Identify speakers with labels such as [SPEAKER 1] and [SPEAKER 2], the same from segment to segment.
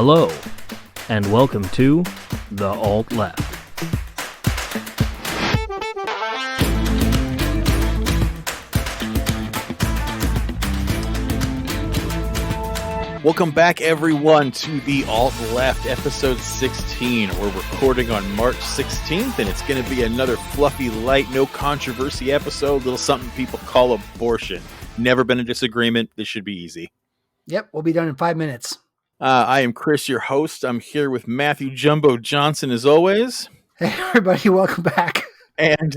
[SPEAKER 1] Hello, and welcome to The Alt Left.
[SPEAKER 2] Welcome back, everyone, to The Alt Left, episode 16. We're recording on March 16th, and it's going to be another fluffy, light, no controversy episode, little something people call abortion. Never been a disagreement. This should be easy.
[SPEAKER 3] Yep, we'll be done in 5 minutes.
[SPEAKER 2] I am Chris, your host. I'm here with Matthew Jumbo Johnson, as always.
[SPEAKER 3] Hey, everybody, welcome back.
[SPEAKER 2] And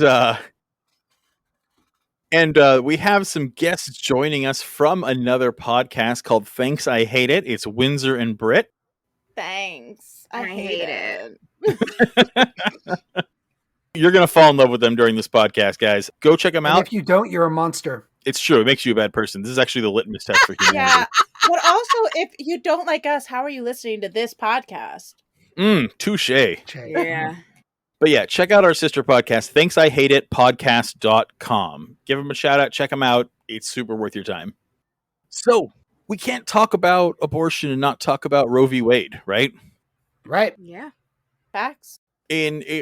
[SPEAKER 2] we have some guests joining us from another podcast called Thanks, I Hate It. It's Windsor and Brit.
[SPEAKER 4] Thanks. I hate it.
[SPEAKER 2] You're going to fall in love with them during this podcast, guys. Go check them out.
[SPEAKER 3] And if you don't, you're a monster.
[SPEAKER 2] It's true. It makes you a bad person. This is actually the litmus test for humanity.
[SPEAKER 4] Yeah. But also, if you don't like us, how are you listening to this podcast?
[SPEAKER 2] Touche.
[SPEAKER 4] Yeah.
[SPEAKER 2] But yeah, check out our sister podcast, Thanks I Hate It podcast.com. Give them a shout out. Check them out. It's super worth your time. So we can't talk about abortion and not talk about Roe v. Wade, right?
[SPEAKER 3] Right.
[SPEAKER 4] Yeah. Facts.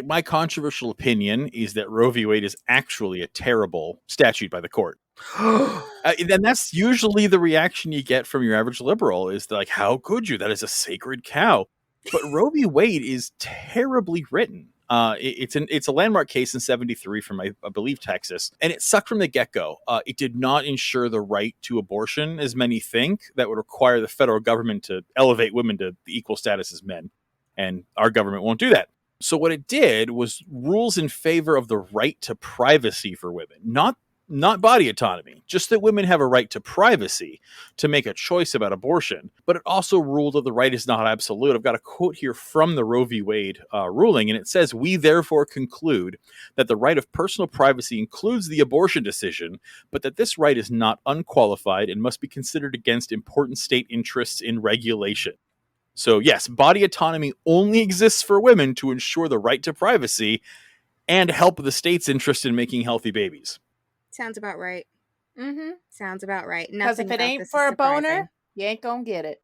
[SPEAKER 2] My controversial opinion is that Roe v. Wade is actually a terrible statute by the court. And that's usually the reaction you get from your average liberal is like, how could you? That is a sacred cow. But Roe v. Wade is terribly written. It's a landmark case in 1973 from, I believe, Texas. And it sucked from the get-go. It did not ensure the right to abortion, as many think, that would require the federal government to elevate women to the equal status as men. And our government won't do that. So what it did was rules in favor of the right to privacy for women, not body autonomy, just that women have a right to privacy to make a choice about abortion. But it also ruled that the right is not absolute. I've got a quote here from the Roe v. Wade ruling, and it says, "We therefore conclude that the right of personal privacy includes the abortion decision, but that this right is not unqualified and must be considered against important state interests in regulation." So yes, body autonomy only exists for women to ensure the right to privacy and help the state's interest in making healthy babies.
[SPEAKER 5] Sounds about right.
[SPEAKER 4] Mm-hmm.
[SPEAKER 5] Sounds about right.
[SPEAKER 4] Because if it ain't for a boner, you ain't gonna get it.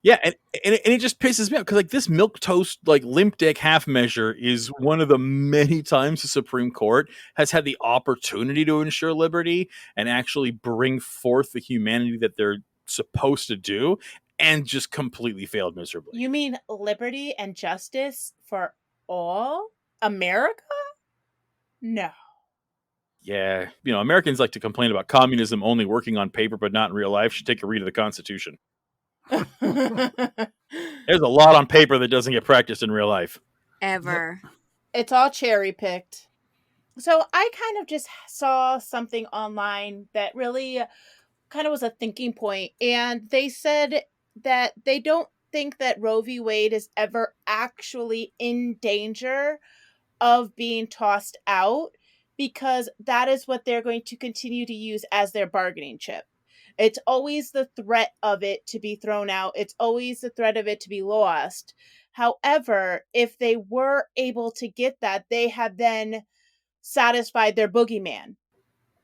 [SPEAKER 2] Yeah, and it just pisses me off because like this milquetoast, like limp dick half measure is one of the many times the Supreme Court has had the opportunity to ensure liberty and actually bring forth the humanity that they're supposed to do, and just completely failed miserably.
[SPEAKER 4] You mean liberty and justice for all America? No.
[SPEAKER 2] Yeah, Americans like to complain about communism only working on paper but not in real life. Should take a read of the Constitution. There's a lot on paper that doesn't get practiced in real life.
[SPEAKER 5] Ever.
[SPEAKER 4] It's all cherry picked. So I kind of just saw something online that really kind of was a thinking point. And they said that they don't think that Roe v. Wade is ever actually in danger of being tossed out, because that is what they're going to continue to use as their bargaining chip. It's always the threat of it to be thrown out. It's always the threat of it to be lost. However, if they were able to get that, they have then satisfied their boogeyman.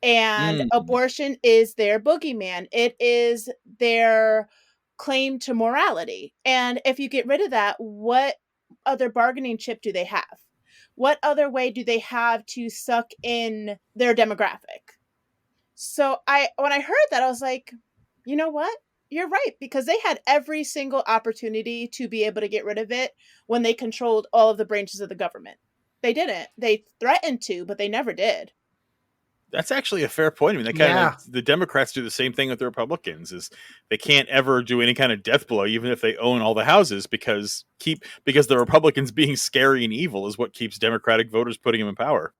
[SPEAKER 4] And abortion is their boogeyman. It is their claim to morality. And if you get rid of that, what other bargaining chip do they have? What other way do they have to suck in their demographic? So when I heard that, I was like, you know what? You're right, because they had every single opportunity to be able to get rid of it when they controlled all of the branches of the government. They didn't. They threatened to, but they never did.
[SPEAKER 2] That's actually a fair point. I mean, the Democrats do the same thing with the Republicans. Is they can't ever do any kind of death blow, even if they own all the houses, because the Republicans being scary and evil is what keeps Democratic voters putting them in power.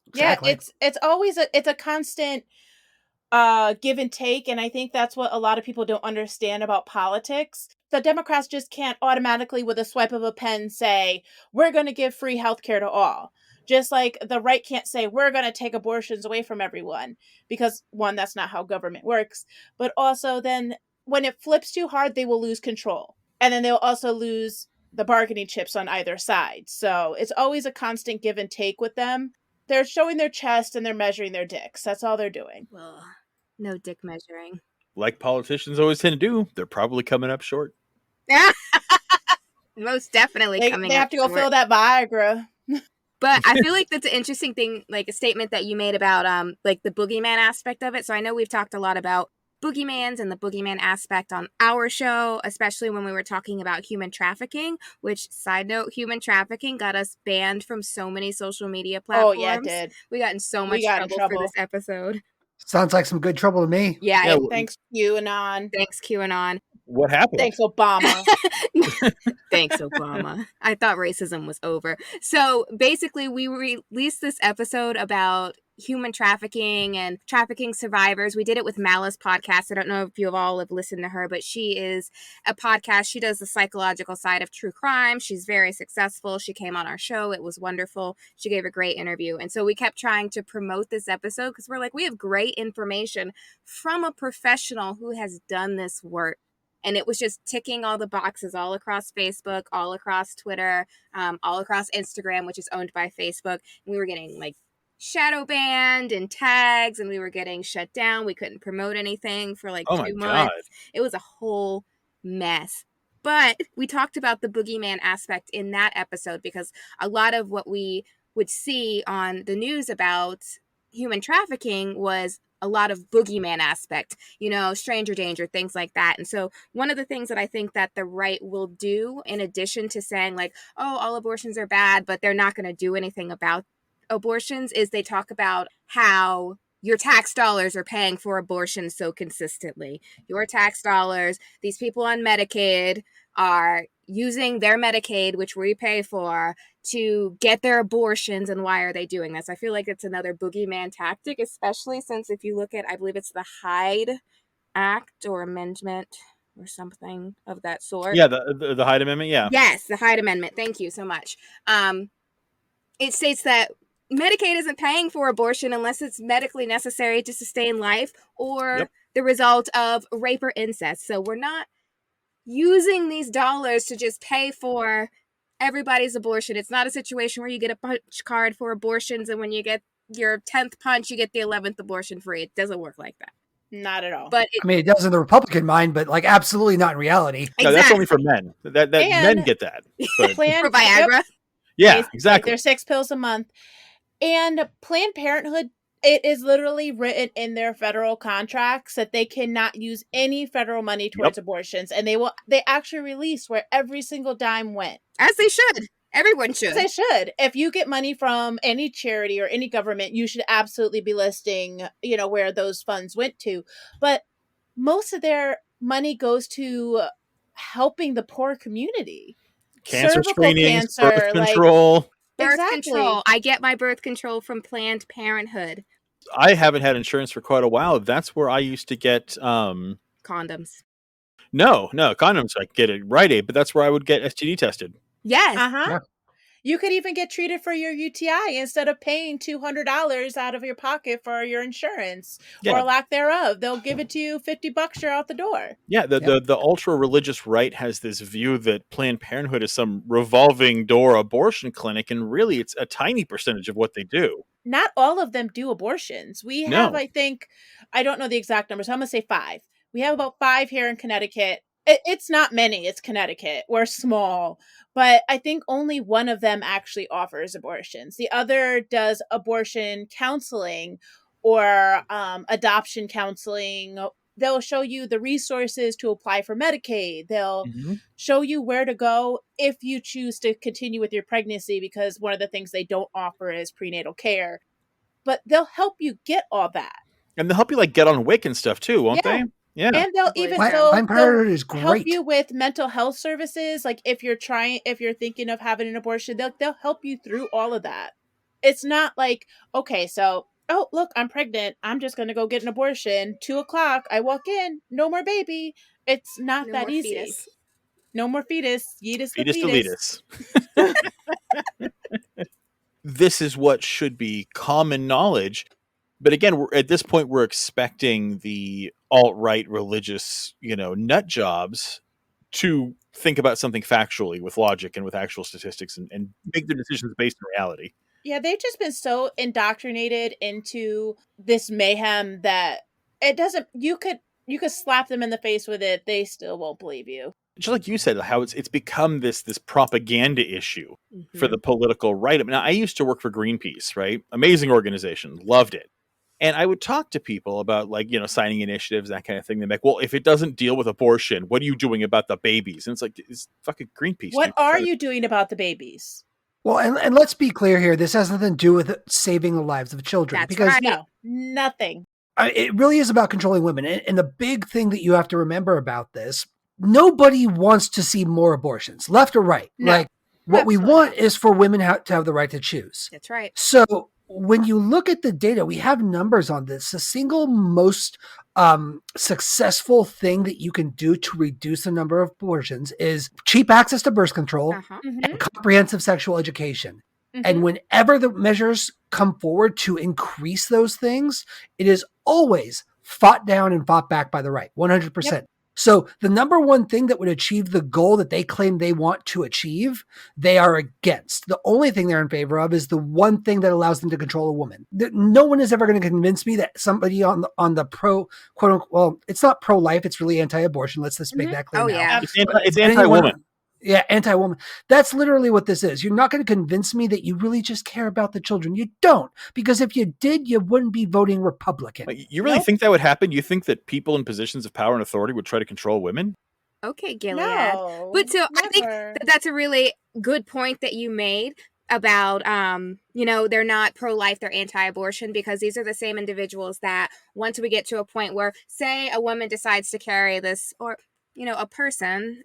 [SPEAKER 3] Exactly.
[SPEAKER 4] Yeah, it's always a constant give and take, and I think that's what a lot of people don't understand about politics. The Democrats just can't automatically, with a swipe of a pen, say we're going to give free healthcare to all. Just like the right can't say, we're going to take abortions away from everyone, because one, that's not how government works. But also then when it flips too hard, they will lose control. And then they'll also lose the bargaining chips on either side. So it's always a constant give and take with them. They're showing their chest and they're measuring their dicks. That's all they're doing.
[SPEAKER 5] Ugh, no dick measuring.
[SPEAKER 2] Like politicians always tend to do, they're probably coming up short.
[SPEAKER 5] Most definitely
[SPEAKER 4] They
[SPEAKER 5] coming
[SPEAKER 4] have
[SPEAKER 5] up
[SPEAKER 4] to go
[SPEAKER 5] short.
[SPEAKER 4] fill that Viagra.
[SPEAKER 5] But I feel like that's an interesting thing, like a statement that you made about like the boogeyman aspect of it. So I know we've talked a lot about boogeymans and the boogeyman aspect on our show, especially when we were talking about human trafficking, which, side note, human trafficking got us banned from so many social media platforms.
[SPEAKER 4] Oh, yeah, it did.
[SPEAKER 5] We got in so
[SPEAKER 4] We
[SPEAKER 5] much
[SPEAKER 4] got in
[SPEAKER 5] trouble for
[SPEAKER 4] trouble.
[SPEAKER 5] this episode.
[SPEAKER 3] Sounds like some good trouble to me.
[SPEAKER 5] Yeah,
[SPEAKER 2] Yeah,
[SPEAKER 4] Thanks, QAnon.
[SPEAKER 5] thanks, QAnon.
[SPEAKER 2] what happened?
[SPEAKER 4] Thanks, Obama.
[SPEAKER 5] Thanks, Obama. I thought racism was over. So basically, we released this episode about human trafficking and trafficking survivors. We did it with Malice Podcast. I don't know if you all have listened to her, but she is a podcast. She does the psychological side of true crime. She's very successful. She came on our show. It was wonderful. She gave a great interview. And so we kept trying to promote this episode because we're like, we have great information from a professional who has done this work. And it was just ticking all the boxes all across Facebook, all across Twitter, all across Instagram, which is owned by Facebook. And we were getting like shadow banned and tags, and we were getting shut down. We couldn't promote anything for like 2 months. It was a whole mess. But we talked about the boogeyman aspect in that episode because a lot of what we would see on the news about human trafficking was a lot of boogeyman aspect, stranger danger, things like that. And so one of the things that I think that the right will do, in addition to saying like, oh, all abortions are bad, but they're not going to do anything about abortions, is they talk about how your tax dollars are paying for abortion so consistently. Your tax dollars, these people on Medicaid are using their Medicaid, which we pay for, to get their abortions. And why are they doing this? I feel like it's another boogeyman tactic, especially since if you look at, I believe it's the Hyde Act or Amendment or something of that sort.
[SPEAKER 2] Yeah, the Hyde Amendment, yeah.
[SPEAKER 5] Yes, the Hyde Amendment. Thank you so much. It states that Medicaid isn't paying for abortion unless it's medically necessary to sustain life or the result of rape or incest. So we're not using these dollars to just pay for everybody's abortion. It's not a situation where you get a punch card for abortions and when you get your 10th punch, you get the 11th abortion free. It doesn't work like that.
[SPEAKER 4] Not at all.
[SPEAKER 5] But
[SPEAKER 3] I mean, it does in the Republican mind, but like absolutely not in reality.
[SPEAKER 2] No, that's only for men. That men get that. But
[SPEAKER 5] for Viagra?
[SPEAKER 2] Yeah, exactly.
[SPEAKER 4] They're 6 pills a month. And Planned Parenthood, it is literally written in their federal contracts that they cannot use any federal money towards abortions. And they actually release where every single dime went.
[SPEAKER 5] As they should. Everyone should.
[SPEAKER 4] As they should. If you get money from any charity or any government, you should absolutely be listing, where those funds went to. But most of their money goes to helping the poor community.
[SPEAKER 2] Cancer
[SPEAKER 4] Cervical
[SPEAKER 2] screenings,
[SPEAKER 4] cancer,
[SPEAKER 2] birth control.
[SPEAKER 5] Birth control. I get my birth control from Planned Parenthood.
[SPEAKER 2] I haven't had insurance for quite a while. That's where I used to get
[SPEAKER 5] condoms.
[SPEAKER 2] No, condoms I get it Rite Aid, but that's where I would get STD tested.
[SPEAKER 5] Yes.
[SPEAKER 3] Yeah.
[SPEAKER 4] You could even get treated for your UTI instead of paying $200 out of your pocket for your insurance or lack thereof. They'll give it to you $50, you're out the door.
[SPEAKER 2] Yeah, the ultra religious right has this view that Planned Parenthood is some revolving door abortion clinic, and really it's a tiny percentage of what they do.
[SPEAKER 4] Not all of them do abortions. We have, I think, I don't know the exact numbers, so I'm going to say 5. We have about 5 here in Connecticut. It's not many. It's Connecticut. We're small. But I think only one of them actually offers abortions. The other does abortion counseling or adoption counseling. They'll show you the resources to apply for Medicaid. They'll show you where to go if you choose to continue with your pregnancy, because one of the things they don't offer is prenatal care. But they'll help you get all that.
[SPEAKER 2] And they'll help you get on WIC and stuff too, won't they? Yeah.
[SPEAKER 4] And they'll even
[SPEAKER 3] Planned Parenthood is great.
[SPEAKER 4] help you with mental health services. Like if you're thinking of having an abortion, they'll help you through all of that. It's not like, okay, so, oh, look, I'm pregnant. I'm just going to go get an abortion. 2:00, I walk in, no more baby. It's not that easy. Fetus. No more fetus. Yeetus the fetus.
[SPEAKER 2] This is what should be common knowledge. But again, at this point, we're expecting the alt-right religious, nut jobs to think about something factually with logic and with actual statistics and make their decisions based on reality.
[SPEAKER 4] Yeah, they've just been so indoctrinated into this mayhem that You could slap them in the face with it, they still won't believe you.
[SPEAKER 2] Just like you said, how it's become this propaganda issue for
[SPEAKER 5] Mhm.
[SPEAKER 2] the political right. I mean, I used to work for Greenpeace, right? Amazing organization, loved it. And I would talk to people about, like, signing initiatives, that kind of thing. They're like, well, if it doesn't deal with abortion, what are you doing about the babies? And it's like, it's fucking Greenpeace.
[SPEAKER 4] What
[SPEAKER 2] dude.
[SPEAKER 4] are you doing about the babies?
[SPEAKER 3] Well, and let's be clear here. This has nothing to do with saving the lives of children.
[SPEAKER 5] That's
[SPEAKER 3] because
[SPEAKER 5] right.
[SPEAKER 4] No, nothing.
[SPEAKER 3] it really is about controlling women. And the big thing that you have to remember about this, nobody wants to see more abortions, left or right.
[SPEAKER 4] No,
[SPEAKER 3] like, what we
[SPEAKER 4] absolutely
[SPEAKER 3] want
[SPEAKER 4] not.
[SPEAKER 3] is for women to have the right to choose.
[SPEAKER 5] That's right.
[SPEAKER 3] So when you look at the data, we have numbers on this. The single most successful thing that you can do to reduce the number of abortions is cheap access to birth control
[SPEAKER 5] Uh-huh.
[SPEAKER 3] and comprehensive sexual education.
[SPEAKER 4] Mhm.
[SPEAKER 3] And whenever the measures come forward to increase those things, it is always fought down and fought back by the right, 100%. So the number one thing that would achieve the goal that they claim they want to achieve, they are against. The only thing they're in favor of is the one thing that allows them to control a woman. No one is ever going to convince me that somebody on the pro, quote unquote, well, it's not pro-life, it's really anti-abortion. Let's just make that clear
[SPEAKER 5] Oh,
[SPEAKER 3] now.
[SPEAKER 5] yeah.
[SPEAKER 2] It's anti-woman.
[SPEAKER 3] Yeah, anti-woman. That's literally what this is. You're not going to convince me that you really just care about the children. You don't. Because if you did, you wouldn't be voting Republican.
[SPEAKER 2] Like, you really think that would happen? You think that people in positions of power and authority would try to control women?
[SPEAKER 5] Okay, Gilead.
[SPEAKER 4] No,
[SPEAKER 5] But so I think
[SPEAKER 4] never.
[SPEAKER 5] that's a really good point that you made about, they're not pro-life, they're anti-abortion, because these are the same individuals that once we get to a point where, say, a woman decides to carry this, or a person,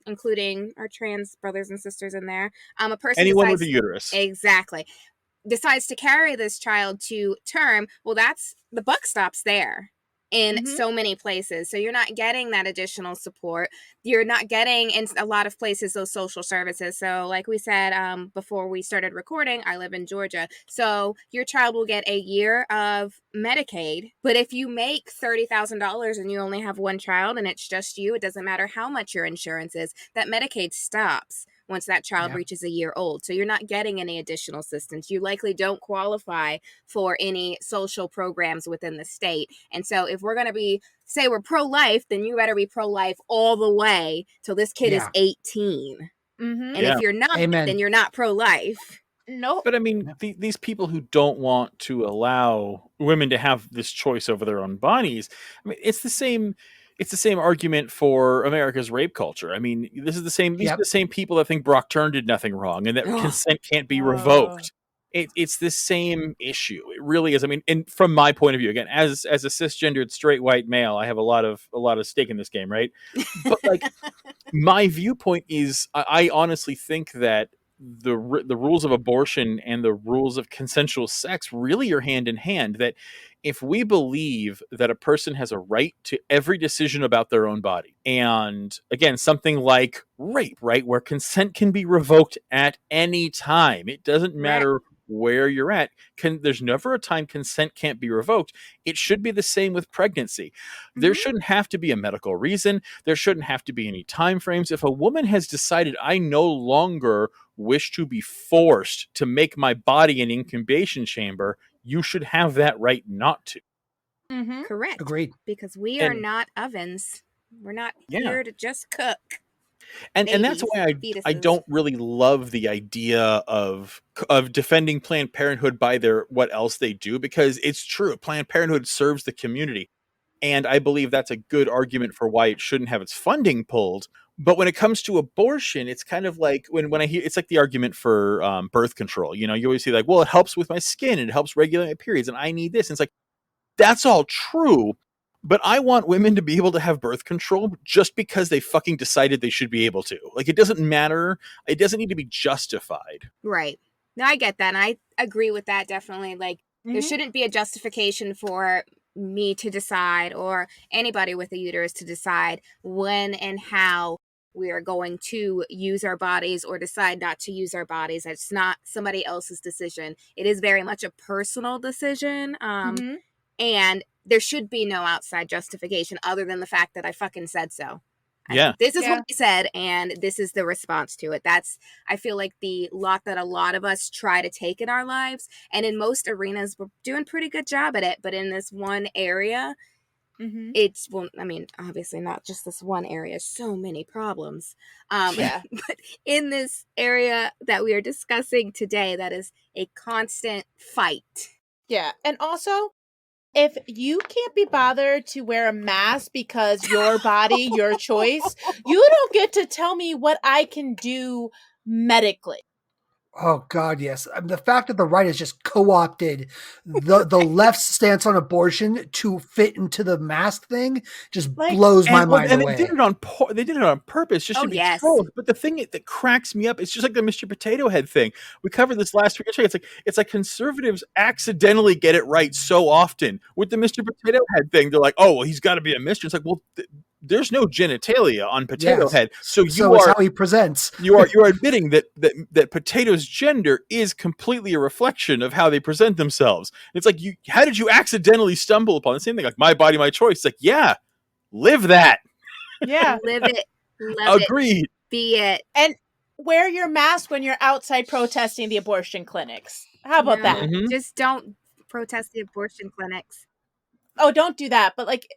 [SPEAKER 5] including our trans brothers and sisters in there, a person
[SPEAKER 2] Anyone
[SPEAKER 5] decides,
[SPEAKER 2] with a uterus.
[SPEAKER 5] exactly, decides to carry this child to term, well, that's the buck stops there in so many places. So you're not getting that additional support. You're not getting, in a lot of places, those social services. So like we said before we started recording, I live in Georgia. So your child will get a year of Medicaid. But if you make $30,000 and you only have one child and it's just you, it doesn't matter how much your insurance is, that Medicaid stops once that child reaches a year old. So you're not getting any additional assistance. You likely don't qualify for any social programs within the state. And so if we're going to say we're pro-life, then you better be pro-life all the way till this kid is 18. And if you're not, then you're not pro-life.
[SPEAKER 4] Nope.
[SPEAKER 2] But I mean, these people who don't want to allow women to have this choice over their own bodies, I mean, it's the same argument for America's rape culture. I mean, these are the same people that think Brock Turner did nothing wrong and that consent can't be revoked. It's the same issue. It really is. I mean, and from my point of view, again, as a cisgendered straight white male, I have a lot of stake in this game, right? But like, my viewpoint is, I honestly think that the rules of abortion and the rules of consensual sex really are hand in hand. That if we believe that a person has a right to every decision about their own body, and again, something like rape, right, where consent can be revoked at any time, it doesn't matter where you're at, there's never a time consent can't be revoked. It should be the same with pregnancy. There shouldn't have to be a medical reason. There shouldn't have to be any time frames. If a woman has decided, I no longer wish to be forced to make my body an incubation chamber, you should have that right not to.
[SPEAKER 5] Correct.
[SPEAKER 3] Agreed.
[SPEAKER 5] Because we are not ovens. We're not here to just cook.
[SPEAKER 2] And that's why I don't really love the idea of defending Planned Parenthood by what else they do, because it's true. Planned Parenthood serves the community. And I believe that's a good argument for why it shouldn't have its funding pulled. But when it comes to abortion, it's kind of like when I hear, it's like the argument for birth control. You always see like, well, it helps with my skin, and it helps regulate my periods, and I need this. And it's like, that's all true. But I want women to be able to have birth control just because they fucking decided they should be able to. Like, it doesn't matter. It doesn't need to be justified.
[SPEAKER 5] Right. No, I get that. And I agree with that, definitely. Like, there shouldn't be a justification for me to decide, or anybody with a uterus to decide, when and how we are going to use our bodies or decide not to use our bodies. It's not somebody else's decision. It is very much a personal decision. And there should be no outside justification other than the fact that I fucking said so. This is what I said, and this is the response to it. That's, I feel like, the lot that a lot of us try to take in our lives. And in most arenas, we're doing a pretty good job at it. But in this one area, It's, well, I mean, obviously not just this one area, so many problems.
[SPEAKER 4] Yeah.
[SPEAKER 5] But in this area that we are discussing today, that is a constant fight.
[SPEAKER 4] Yeah. And also, if you can't be bothered to wear a mask because your body, your choice, you don't get to tell me what I can do medically.
[SPEAKER 3] Oh God, yes. The fact that the right has just co-opted the left's stance on abortion to fit into the mask thing just
[SPEAKER 4] Like-
[SPEAKER 3] blows my mind
[SPEAKER 2] and
[SPEAKER 3] away.
[SPEAKER 2] they did it on purpose just
[SPEAKER 5] Oh,
[SPEAKER 2] to be
[SPEAKER 5] yes.
[SPEAKER 2] trolled. But the thing that cracks me up, it's just like the Mr. Potato Head thing. We covered this last week. It's like conservatives accidentally get it right so often. With the Mr. Potato Head thing, they're like, oh, well, he's got to be a mister. It's like, well, there's no genitalia on Potato
[SPEAKER 3] Yes.
[SPEAKER 2] Head, so
[SPEAKER 3] So it's how he presents.
[SPEAKER 2] you are admitting that Potato's gender is completely a reflection of how they present themselves. It's like, how did you accidentally stumble upon the same thing? Like, my body, my choice. It's like, yeah, live that.
[SPEAKER 4] Yeah.
[SPEAKER 5] Live it, love
[SPEAKER 2] Agreed.
[SPEAKER 5] it, be it.
[SPEAKER 4] And wear your mask when you're outside protesting the abortion clinics. How about
[SPEAKER 5] No,
[SPEAKER 4] that?
[SPEAKER 2] Mhm.
[SPEAKER 5] Just don't protest the abortion clinics.
[SPEAKER 4] Oh, don't do that. But like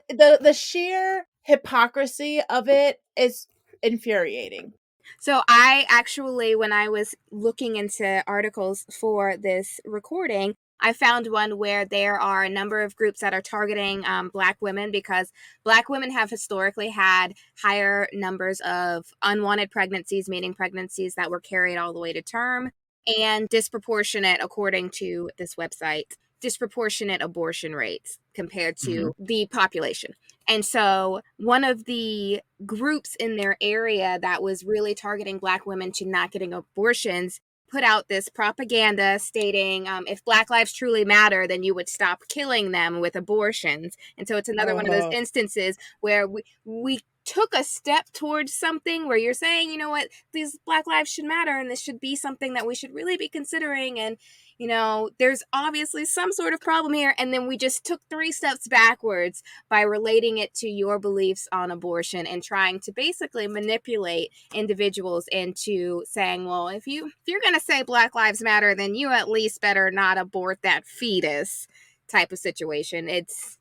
[SPEAKER 4] the sheer hypocrisy of it is infuriating.
[SPEAKER 5] So I actually, when I was looking into articles for this recording, I found one where there are a number of groups that are targeting Black women because Black women have historically had higher numbers of unwanted pregnancies, meaning pregnancies that were carried all the way to term, and disproportionate, according to this website, disproportionate abortion rates compared to the population. And so one of the groups in their area that was really targeting Black women to not getting abortions put out this propaganda stating if Black lives truly matter, then you would stop killing them with abortions. And so it's another one of those instances where we took a step towards something where you're saying, you know what, these Black lives should matter and this should be something that we should really be considering. And, you know, there's obviously some sort of problem here. And then we just took 3 steps backwards by relating it to your beliefs on abortion and trying to basically manipulate individuals into saying, well, if you're going to say Black lives matter, then you at least better not abort that fetus type of situation.
[SPEAKER 3] It's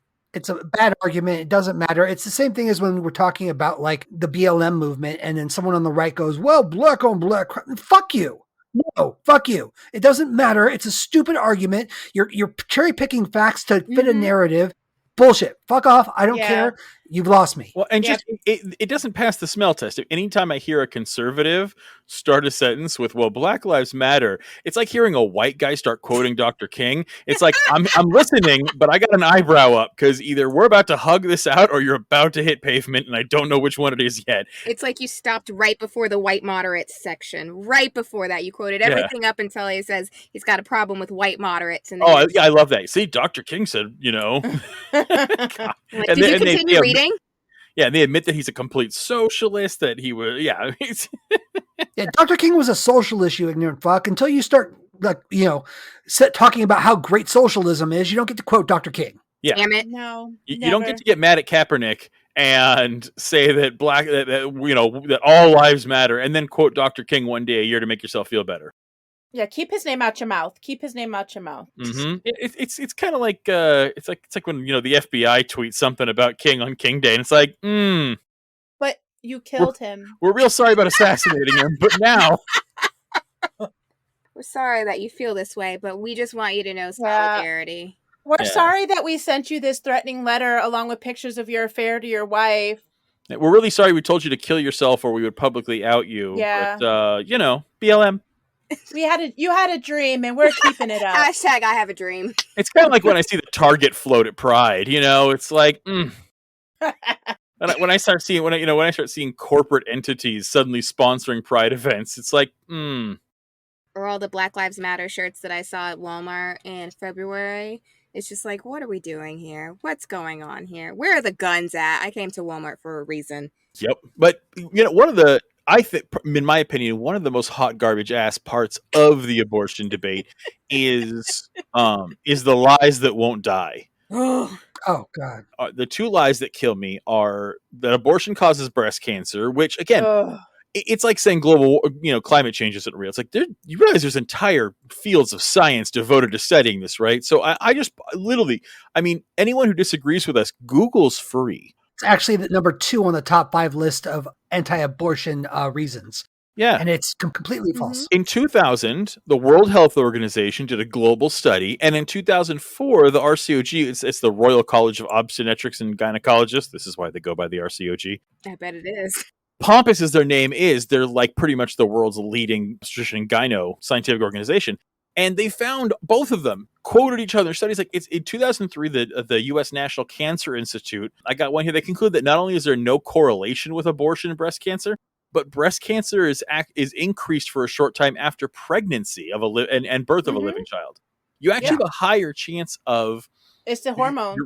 [SPEAKER 3] a bad argument. It doesn't matter. It's the same thing as when we're talking about like the BLM movement and then someone on the right goes, well, black on black. Fuck you. No, fuck you. It doesn't matter. It's a stupid argument. You're cherry picking facts to fit a narrative. Bullshit. Fuck off. I don't care. You've lost me.
[SPEAKER 2] Well, and just it doesn't pass the smell test. Anytime I hear a conservative start a sentence with "Well, Black Lives Matter," it's like hearing a white guy start quoting Dr. King. It's like I'm listening, but I got an eyebrow up because either we're about to hug this out or you're about to hit pavement, and I don't know which one it is yet.
[SPEAKER 5] It's like you stopped right before the white moderates section. Right before that, you quoted everything up until he says he's got a problem with white moderates. And
[SPEAKER 2] I love that. See, Dr. King said, you know.
[SPEAKER 5] Did you continue reading?
[SPEAKER 2] Yeah, and they admit that he's a complete socialist, that he was, yeah.
[SPEAKER 3] Yeah, Dr. King was a socialist, you ignorant fuck. Until you start, like, you know, talking about how great socialism is, you don't get to quote Dr. King.
[SPEAKER 2] Yeah.
[SPEAKER 5] Damn it.
[SPEAKER 4] No.
[SPEAKER 2] You don't get to get mad at Kaepernick and say that that all lives matter and then quote Dr. King one day a year to make yourself feel better.
[SPEAKER 4] Yeah, keep his name out your mouth. Keep his name out your mouth.
[SPEAKER 2] Mm-hmm. It's kind of like it's like when the FBI tweets something about King on King Day, and it's like,
[SPEAKER 4] But you killed him.
[SPEAKER 2] We're real sorry about assassinating him, but now
[SPEAKER 5] we're sorry that you feel this way, but we just want you to know solidarity.
[SPEAKER 4] We're sorry that we sent you this threatening letter along with pictures of your affair to your wife.
[SPEAKER 2] We're really sorry we told you to kill yourself, or we would publicly out you.
[SPEAKER 4] Yeah,
[SPEAKER 2] but BLM.
[SPEAKER 4] You had a dream, and we're keeping it up.
[SPEAKER 5] Hashtag I have a dream.
[SPEAKER 2] It's kind of like when I see the Target float at Pride. It's like, when I start seeing corporate entities suddenly sponsoring Pride events, it's like,
[SPEAKER 5] Or all the Black Lives Matter shirts that I saw at Walmart in February. It's just like, what are we doing here? What's going on here? Where are the guns at? I came to Walmart for a reason.
[SPEAKER 2] Yep. But one of the, I think, in my opinion, one of the most hot garbage ass parts of the abortion debate is the lies that won't die.
[SPEAKER 3] Oh God!
[SPEAKER 2] The 2 lies that kill me are that abortion causes breast cancer, which again, it's like saying climate change isn't real. It's like you realize there's entire fields of science devoted to studying this, right? So I just literally, I mean, anyone who disagrees with us, Google's free.
[SPEAKER 3] It's actually the number 2 on the top 5 list of anti-abortion reasons.
[SPEAKER 2] Yeah.
[SPEAKER 3] And it's completely false.
[SPEAKER 2] In 2000, the World Health Organization did a global study. And in 2004, the RCOG, it's the Royal College of Obstetrics and Gynecologists. This is why they go by the RCOG.
[SPEAKER 5] I bet it is.
[SPEAKER 2] Pompous as their name is, they're like pretty much the world's leading obstetrician and gyno scientific organization. And they found both of them quoted each other in studies. Like it's in 2003, the U.S. National Cancer Institute, I got one here. They conclude that not only is there no correlation with abortion and breast cancer, but breast cancer is increased for a short time after pregnancy of and birth of a living child. You actually have a higher chance of.
[SPEAKER 4] It's the hormone.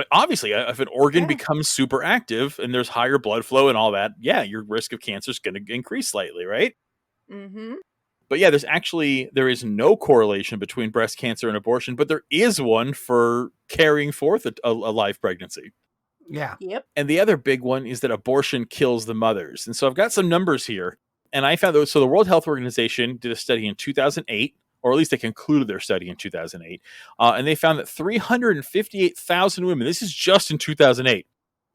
[SPEAKER 2] Obviously, if an organ becomes super active and there's higher blood flow and all that, your risk of cancer is going to increase slightly, right?
[SPEAKER 4] Mm-hmm.
[SPEAKER 2] But there is no correlation between breast cancer and abortion, but there is one for carrying forth a live pregnancy.
[SPEAKER 3] Yeah.
[SPEAKER 4] Yep.
[SPEAKER 2] And the other big one is that abortion kills the mothers. And so I've got some numbers here. And I found those. So the World Health Organization did a study in 2008, or at least they concluded their study in 2008. And they found that 358,000 women, this is just in 2008,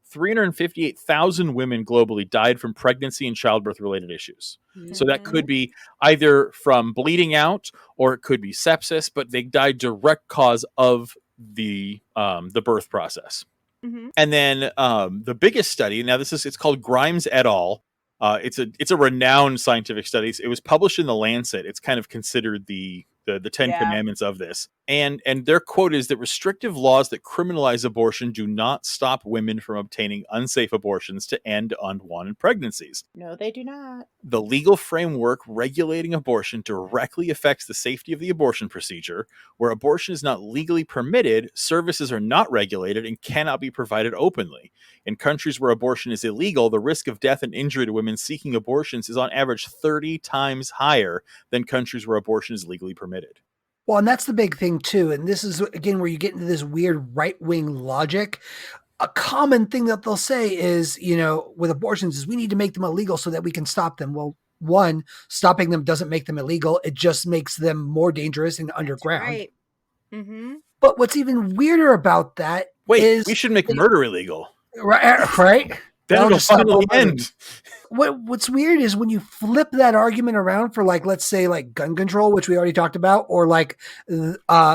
[SPEAKER 2] 358,000 women globally died from pregnancy and childbirth related issues. Mm-hmm. So that could be either from bleeding out or it could be sepsis, but they died direct cause of the birth process. Mm-hmm. And then the biggest study, now it's called Grimes et al. It's a renowned scientific study. It was published in the Lancet. It's kind of considered the 10 commandments of this. And their quote is that restrictive laws that criminalize abortion do not stop women from obtaining unsafe abortions to end unwanted pregnancies.
[SPEAKER 4] No, they do not.
[SPEAKER 2] The legal framework regulating abortion directly affects the safety of the abortion procedure. Where abortion is not legally permitted, services are not regulated and cannot be provided openly. In countries where abortion is illegal, the risk of death and injury to women seeking abortions is on average 30 times higher than countries where abortion is legally permitted.
[SPEAKER 3] Well, and that's the big thing too. And this is, again, where you get into this weird right-wing logic. A common thing that they'll say is, with abortions is we need to make them illegal so that we can stop them. Well, one, stopping them doesn't make them illegal. It just makes them more dangerous and underground.
[SPEAKER 5] Right. Mm-hmm.
[SPEAKER 3] But what's even weirder about that is...
[SPEAKER 2] we should make murder illegal.
[SPEAKER 3] Right?
[SPEAKER 2] That'll finally end.
[SPEAKER 3] What's weird is when you flip that argument around for let's say gun control, which we already talked about, or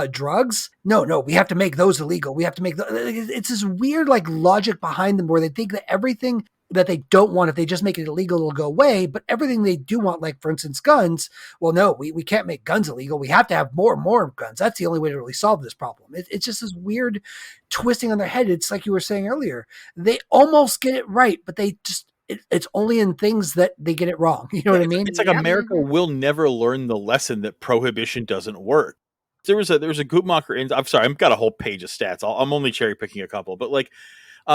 [SPEAKER 3] drugs. No, we have to make those illegal. We have to make it's this weird logic behind them where they think that everything that they don't want, if they just make it illegal, it'll go away. But everything they do want, for instance, guns, well, no, we can't make guns illegal. We have to have more and more guns. That's the only way to really solve this problem. It's just this weird twisting on their head. It's like you were saying earlier. They almost get it right, but they just, it's only in things that they get it wrong. You know what I mean?
[SPEAKER 2] It's like America will never learn the lesson that prohibition doesn't work. There was a Guttmacher, and I'm sorry, I've got a whole page of stats. I'm only cherry picking a couple, but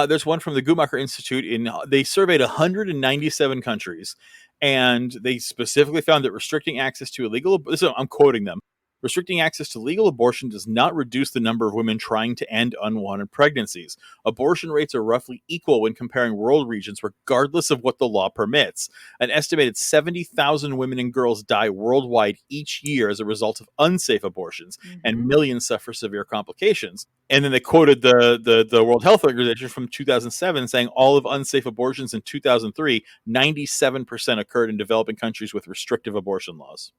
[SPEAKER 2] there's one from the Guttmacher Institute. They surveyed 197 countries, and they specifically found that restricting access to illegal. I'm quoting them. Restricting access to legal abortion does not reduce the number of women trying to end unwanted pregnancies. Abortion rates are roughly equal when comparing world regions, regardless of what the law permits. An estimated 70,000 women and girls die worldwide each year as a result of unsafe abortions, and millions suffer severe complications. And then they quoted the World Health Organization from 2007 saying all of unsafe abortions in 2003, 97% occurred in developing countries with restrictive abortion laws.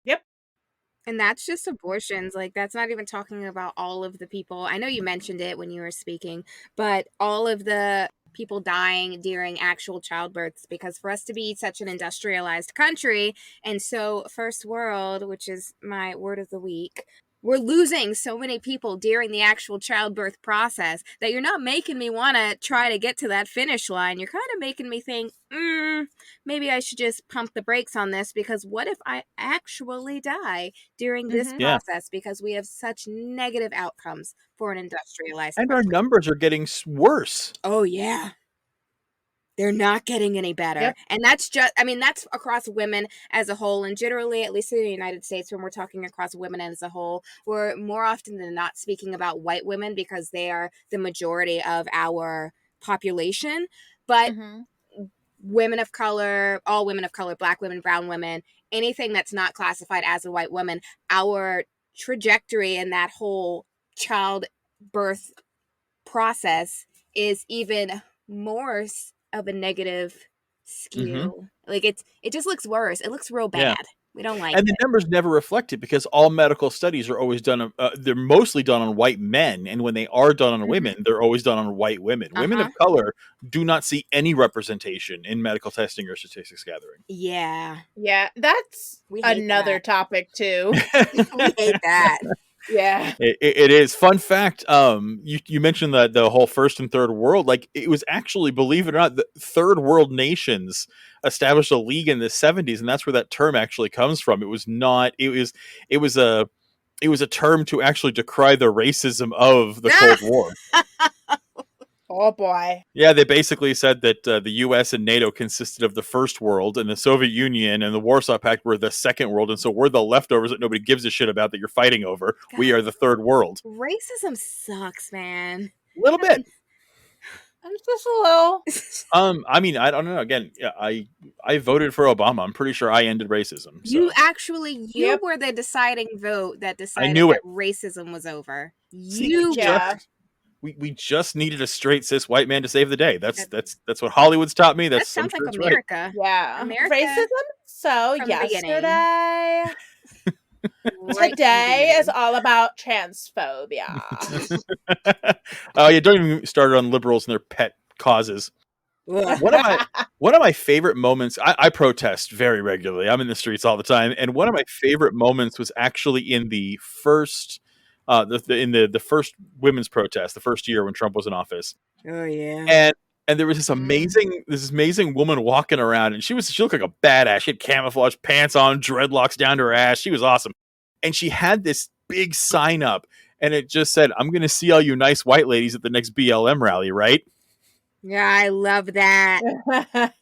[SPEAKER 4] Yep.
[SPEAKER 5] And that's just abortions. That's not even talking about all of the people. I know you mentioned it when you were speaking, but all of the people dying during actual childbirths, because for us to be such an industrialized country and so first world, which is my word of the week, we're losing so many people during the actual childbirth process that you're not making me want to try to get to that finish line. You're kind of making me think, maybe I should just pump the brakes on this, because what if I actually die during this process because we have such negative outcomes for an industrialized
[SPEAKER 2] and
[SPEAKER 5] country.
[SPEAKER 2] Our numbers are getting worse.
[SPEAKER 5] Oh, yeah. They're not getting any better. Yep. And that's that's across women as a whole. And generally, at least in the United States, when we're talking across women as a whole, we're more often than not speaking about white women because they are the majority of our population. But women of color, all women of color, black women, brown women, anything that's not classified as a white woman, our trajectory in that whole childbirth process is even more of a negative skew. Like it just looks worse. It looks real bad. We don't like
[SPEAKER 2] and
[SPEAKER 5] it.
[SPEAKER 2] the numbers never reflect it because all medical studies are always done. They're mostly done on white men, and when they are done on women, they're always done on white women. Women of color do not see any representation in medical testing or statistics gathering.
[SPEAKER 5] Yeah,
[SPEAKER 4] that's another topic too.
[SPEAKER 5] We hate that.
[SPEAKER 4] Yeah,
[SPEAKER 2] it is. Fun fact, you mentioned that the whole first and third world, like it was actually, believe it or not, the third world nations established a league in the 70s, and that's where that term actually comes from. It was a term to actually decry the racism of the Cold War.
[SPEAKER 4] Oh boy.
[SPEAKER 2] Yeah, they basically said that the U.S. and NATO consisted of the first world, and the Soviet Union and the Warsaw Pact were the second world, and so we're the leftovers that nobody gives a shit about that you're fighting over. God. We are the third world.
[SPEAKER 5] Racism sucks, man.
[SPEAKER 2] A little bit.
[SPEAKER 4] I'm just a little.
[SPEAKER 2] I mean, I don't know. Again, I voted for Obama. I'm pretty sure I ended racism. So.
[SPEAKER 5] You were the deciding vote that decided that racism was over.
[SPEAKER 2] We just needed a straight cis white man to save the day. That's what Hollywood's taught me. That
[SPEAKER 5] sounds like America.
[SPEAKER 2] Right.
[SPEAKER 4] Yeah,
[SPEAKER 5] America.
[SPEAKER 4] Racism. So yesterday. Today is all about transphobia.
[SPEAKER 2] Oh, yeah, don't even start on liberals and their pet causes. One of my favorite moments, I protest very regularly. I'm in the streets all the time, and one of my favorite moments was actually in the first the first women's protest, the first year when Trump was in office.
[SPEAKER 5] Oh yeah.
[SPEAKER 2] And there was this amazing woman walking around, and she looked like a badass. She had camouflage pants on, dreadlocks down to her ass. She was awesome. And she had this big sign up, and it just said, "I'm going to see all you nice white ladies at the next BLM rally," right?
[SPEAKER 5] Yeah, I love that.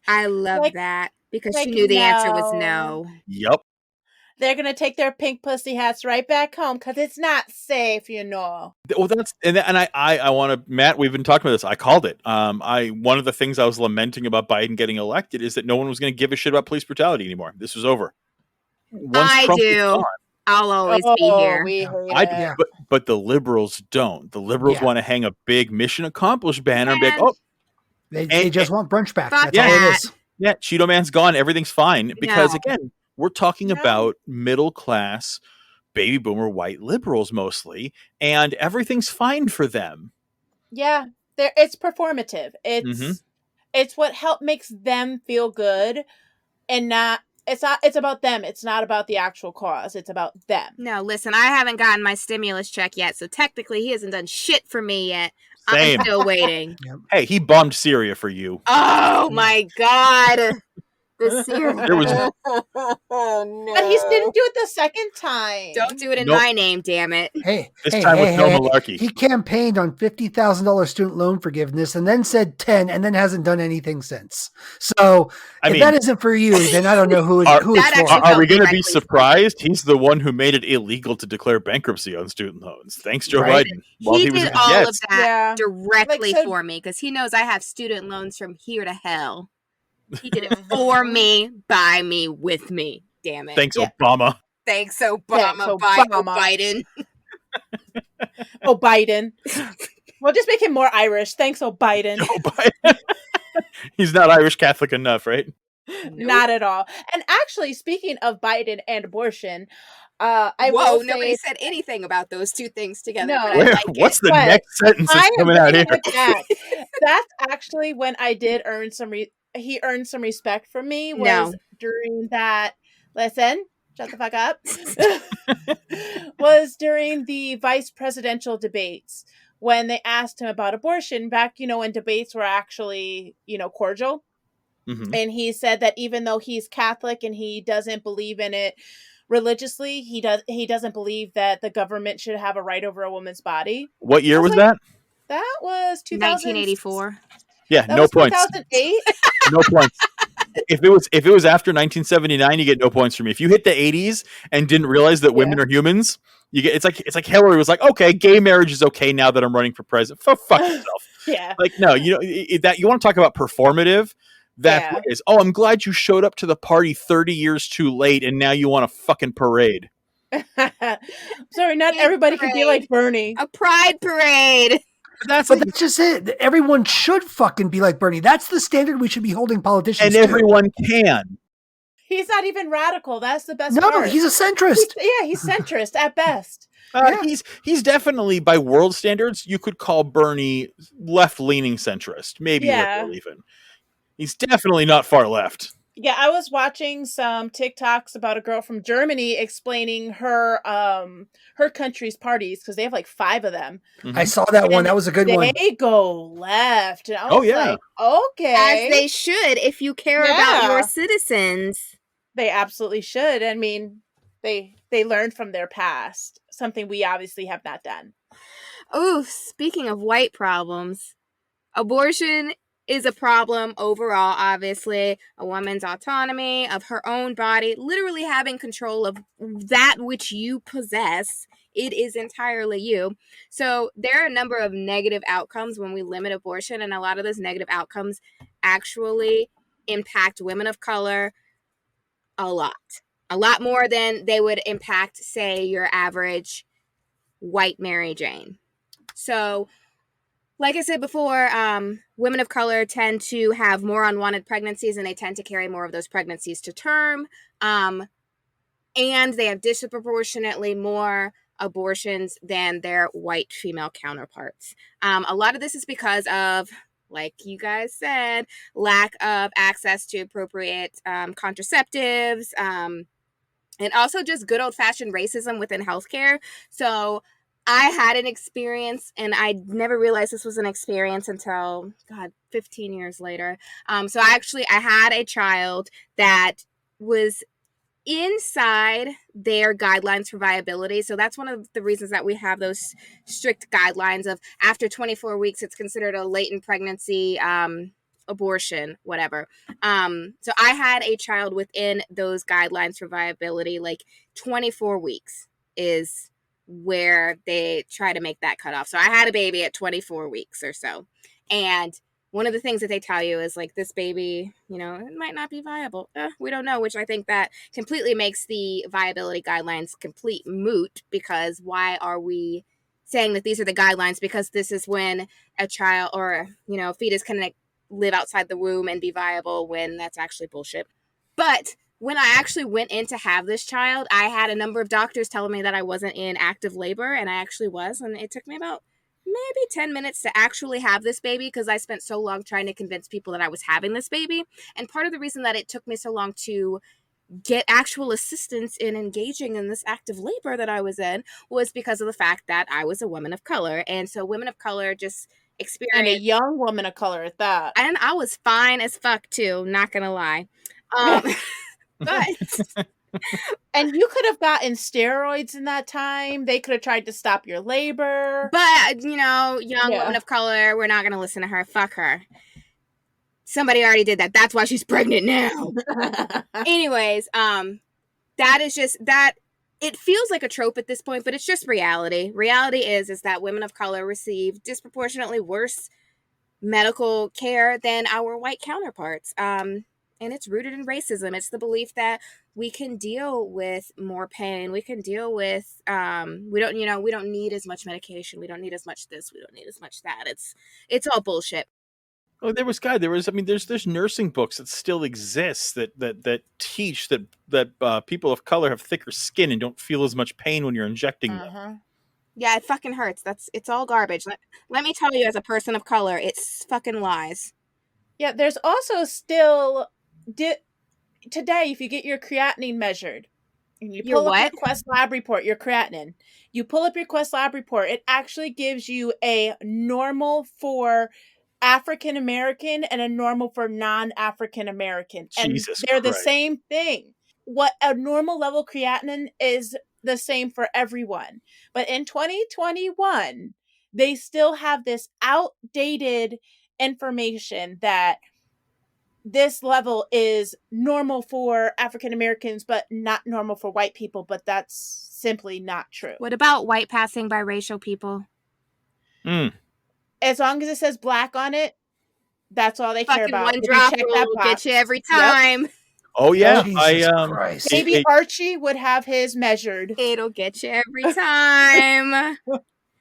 [SPEAKER 5] I love that because she knew the answer was no.
[SPEAKER 2] Yep.
[SPEAKER 4] They're going to take their pink pussy hats right back home because it's not safe, you know.
[SPEAKER 2] Well, I want to, Matt, we've been talking about this. I called it. One of the things I was lamenting about Biden getting elected is that no one was going to give a shit about police brutality anymore. This was over.
[SPEAKER 5] I'll always be here.
[SPEAKER 2] But the liberals don't. The liberals want to hang a big mission accomplished banner and be like,
[SPEAKER 3] they just want brunch back. That's all it is.
[SPEAKER 2] Yeah, Cheeto Man's gone. Everything's fine. Because again, we're talking about middle class, baby boomer white liberals mostly, and everything's fine for them.
[SPEAKER 4] Yeah, it's performative. It's what makes them feel good, and it's about them. It's not about the actual cause. It's about them.
[SPEAKER 5] No, listen, I haven't gotten my stimulus check yet, so technically he hasn't done shit for me yet.
[SPEAKER 2] Same.
[SPEAKER 5] I'm still waiting.
[SPEAKER 3] Yep.
[SPEAKER 2] Hey, he bombed Syria for you.
[SPEAKER 5] Oh my God. The Syria.
[SPEAKER 2] There was
[SPEAKER 5] no.
[SPEAKER 4] But he didn't do it the second time.
[SPEAKER 5] Don't do it in my name, damn it.
[SPEAKER 2] This time with no malarkey.
[SPEAKER 3] He campaigned on $50,000 student loan forgiveness and then said 10 and then hasn't done anything since. So if that isn't for you, then I don't know who it's for.
[SPEAKER 2] Are we going to be surprised? He's the one who made it illegal to declare bankruptcy on student loans. Thanks, Joe Biden.
[SPEAKER 5] He did all of that directly for me because he knows I have student loans from here to hell. He did it for me, by me, with me. Damn it.
[SPEAKER 2] Thanks, Obama.
[SPEAKER 5] Thanks, Obama. Biden.
[SPEAKER 4] Oh, Biden. We'll just make him more Irish. Thanks, Biden.
[SPEAKER 2] He's not Irish Catholic enough, right?
[SPEAKER 4] Nope. Not at all. And actually, speaking of Biden and abortion,
[SPEAKER 5] nobody said anything about those two things together.
[SPEAKER 4] No,
[SPEAKER 2] what's the next sentence that's coming out here?
[SPEAKER 4] That's actually when I did earn some. He earned some respect from me. During that. Listen, shut the fuck up. Was during the vice presidential debates when they asked him about abortion back, when debates were actually, cordial. Mm-hmm. And he said that even though he's Catholic and he doesn't believe in it religiously, he doesn't believe that the government should have a right over a woman's body.
[SPEAKER 2] What year was that?
[SPEAKER 4] That was
[SPEAKER 5] 1984.
[SPEAKER 2] Yeah, no points.
[SPEAKER 4] 2008.
[SPEAKER 2] No points. If it was after 1979, you get no points from me. If you hit the 80s and didn't realize that women are humans, you get it's like Hillary was like, okay, gay marriage is okay now that I'm running for president. Fuck yourself.
[SPEAKER 4] Yeah.
[SPEAKER 2] Like no, that you want to talk about performative. That's
[SPEAKER 4] Yeah.
[SPEAKER 2] what it is. Oh, I'm glad you showed up to the party 30 years too late and now you want a fucking parade.
[SPEAKER 4] Sorry, not
[SPEAKER 5] Big
[SPEAKER 4] everybody can be
[SPEAKER 5] parade.
[SPEAKER 4] like Bernie.
[SPEAKER 5] A pride parade.
[SPEAKER 2] That's
[SPEAKER 3] But
[SPEAKER 2] like,
[SPEAKER 3] that's just it. Everyone should fucking be like Bernie. That's the standard we should be holding politicians
[SPEAKER 2] and
[SPEAKER 3] to.
[SPEAKER 2] everyone can.
[SPEAKER 4] He's not even radical. That's the best
[SPEAKER 3] No,
[SPEAKER 4] part.
[SPEAKER 3] he's a centrist.
[SPEAKER 4] He's centrist at best.
[SPEAKER 3] Yeah.
[SPEAKER 2] He's definitely, by world standards, you could call Bernie left-leaning centrist, maybe
[SPEAKER 4] Yeah.
[SPEAKER 2] liberal even. He's definitely not far left.
[SPEAKER 4] Yeah, I was watching some TikToks about a girl from Germany explaining her country's parties because they have like 5 of them.
[SPEAKER 3] I saw that one.
[SPEAKER 4] And
[SPEAKER 3] That was a good one.
[SPEAKER 4] They go left. And I
[SPEAKER 2] Oh,
[SPEAKER 4] was
[SPEAKER 2] yeah.
[SPEAKER 4] like, okay.
[SPEAKER 5] As they should, if you care about
[SPEAKER 4] Yeah.
[SPEAKER 5] your citizens.
[SPEAKER 4] They absolutely should. I mean, they learned from their past, something we obviously have not done.
[SPEAKER 5] Oh, speaking of white problems, abortion is a problem overall, obviously. A woman's autonomy of her own body, literally having control of that which you possess. It is entirely you. So there are a number of negative outcomes when we limit abortion, and a lot of those negative outcomes actually impact women of color a lot more than they would impact, say, your average white Mary Jane. So, like I said before, women of color tend to have more unwanted pregnancies, and they tend to carry more of those pregnancies to term. And they have disproportionately more abortions than their white female counterparts. A lot of this is because of, like you guys said, lack of access to appropriate contraceptives, and also just good old-fashioned racism within healthcare. So I had an experience, and I never realized this was an experience until, 15 years later. So I had a child that was inside their guidelines for viability. So that's one of the reasons that we have those strict guidelines of after 24 weeks, it's considered a latent pregnancy, abortion, whatever. So I had a child within those guidelines for viability. Like 24 weeks is where they try to make that cutoff. So I had a baby at 24 weeks or so. And one of the things that they tell you is like, this baby, it might not be viable. We don't know, which I think that completely makes the viability guidelines complete moot, because why are we saying that these are the guidelines? Because this is when a child or, a fetus can live outside the womb and be viable, when that's actually bullshit. But when I actually went in to have this child, I had a number of doctors telling me that I wasn't in active labor, and I actually was. And it took me about maybe 10 minutes to actually have this baby, because I spent so long trying to convince people that I was having this baby. And part of the reason that it took me so long to get actual assistance in engaging in this active labor that I was in was because of the fact that I was a woman of color. And so women of color just experience,
[SPEAKER 4] And a young woman of color at that.
[SPEAKER 5] And I was fine as fuck too, not gonna lie. But
[SPEAKER 4] and you could have gotten steroids in that time. They could have tried to stop your labor.
[SPEAKER 5] But young woman of color, we're not gonna listen to her. Fuck her. Somebody already did that. That's why she's pregnant now. Anyways, that is just that. It feels like a trope at this point, but it's just reality. Reality is that women of color receive disproportionately worse medical care than our white counterparts. And it's rooted in racism. It's the belief that we can deal with more pain. We can deal with, we don't need as much medication. We don't need as much this. We don't need as much that. It's all bullshit.
[SPEAKER 2] Oh, there's nursing books that still exist that teach that people of color have thicker skin and don't feel as much pain when you're injecting them.
[SPEAKER 5] Yeah, it fucking hurts. It's all garbage. Let me tell you, as a person of color, it's fucking lies.
[SPEAKER 4] Yeah, there's also still today, if you get your creatinine measured, and you pull up your Quest lab report, your creatinine, you pull up your Quest lab report, it actually gives you a normal for African American and a normal for non-African American. And they're the same thing. What a normal level creatinine is the same for everyone. But in 2021, they still have this outdated information that this level is normal for African Americans, but not normal for white people. But that's simply not true.
[SPEAKER 5] What about white passing biracial people?
[SPEAKER 4] As long as it says black on it, That's all they care
[SPEAKER 5] Fucking
[SPEAKER 4] about.
[SPEAKER 5] one
[SPEAKER 4] If you
[SPEAKER 5] drop
[SPEAKER 4] check
[SPEAKER 5] rule
[SPEAKER 4] that
[SPEAKER 5] will get you
[SPEAKER 4] box.
[SPEAKER 5] every
[SPEAKER 4] Yep.
[SPEAKER 5] time.
[SPEAKER 2] Oh yeah,
[SPEAKER 3] Jesus Christ.
[SPEAKER 4] Maybe Archie would have his measured.
[SPEAKER 5] It'll get you every time.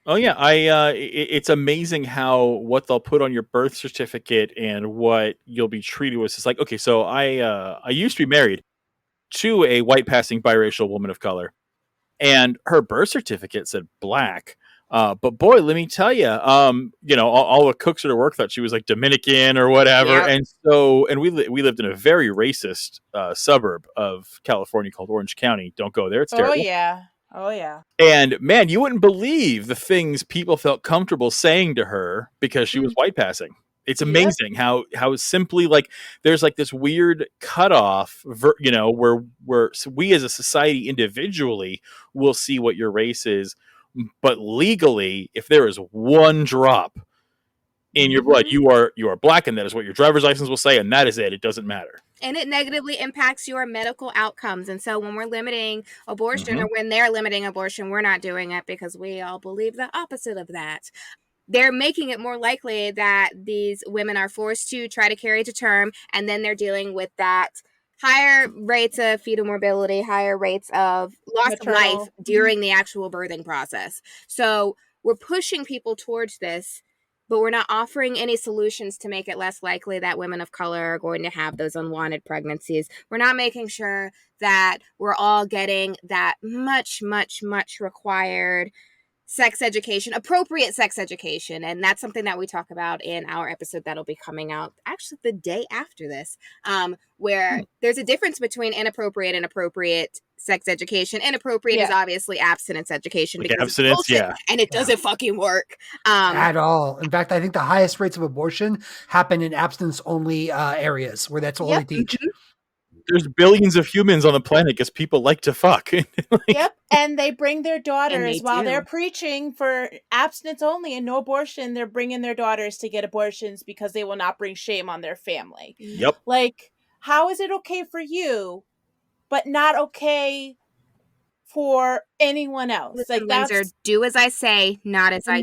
[SPEAKER 2] Oh yeah, it's amazing how what they'll put on your birth certificate and what you'll be treated with. It's like, okay, so I used to be married to a white passing biracial woman of color, and her birth certificate said black. But boy, let me tell you, all the cooks at her work thought she was like Dominican or whatever,
[SPEAKER 5] Yep.
[SPEAKER 2] and we lived in a very racist suburb of California called Orange County. Don't go there; it's terrible.
[SPEAKER 4] Oh yeah.
[SPEAKER 2] And man, you wouldn't believe the things people felt comfortable saying to her because she was white passing. It's amazing how simply like there's like this weird cutoff, where we as a society individually will see what your race is, but legally, if there is one drop in your blood, you are black, and that is what your driver's license will say, and that is it. It doesn't matter.
[SPEAKER 5] And it negatively impacts your medical outcomes. And so when we're limiting abortion or when they're limiting abortion, we're not doing it because we all believe the opposite of that. They're making it more likely that these women are forced to try to carry to term, and then they're dealing with that higher rates of fetal morbidity, higher rates of loss of life during the actual birthing process. So we're pushing people towards this, but we're not offering any solutions to make it less likely that women of color are going to have those unwanted pregnancies. We're not making sure that we're all getting that much, much, much required sex education, appropriate sex education. And that's something that we talk about in our episode that'll be coming out actually the day after this, where there's a difference between inappropriate and appropriate sex education. Inappropriate is obviously abstinence education,
[SPEAKER 2] like
[SPEAKER 5] because
[SPEAKER 2] abstinence,
[SPEAKER 5] it's bullshit, and it doesn't fucking work
[SPEAKER 3] at all. In fact, I think the highest rates of abortion happen in abstinence only areas where that's all they teach.
[SPEAKER 2] There's billions of humans on the planet because people like to fuck.
[SPEAKER 4] And they bring their daughters while they're preaching for abstinence only and no abortion. They're bringing their daughters to get abortions because they will not bring shame on their family.
[SPEAKER 2] Yep.
[SPEAKER 4] Like, how is it okay for you, but not okay for anyone else?
[SPEAKER 5] Listen, Windsor, do as I say, not as I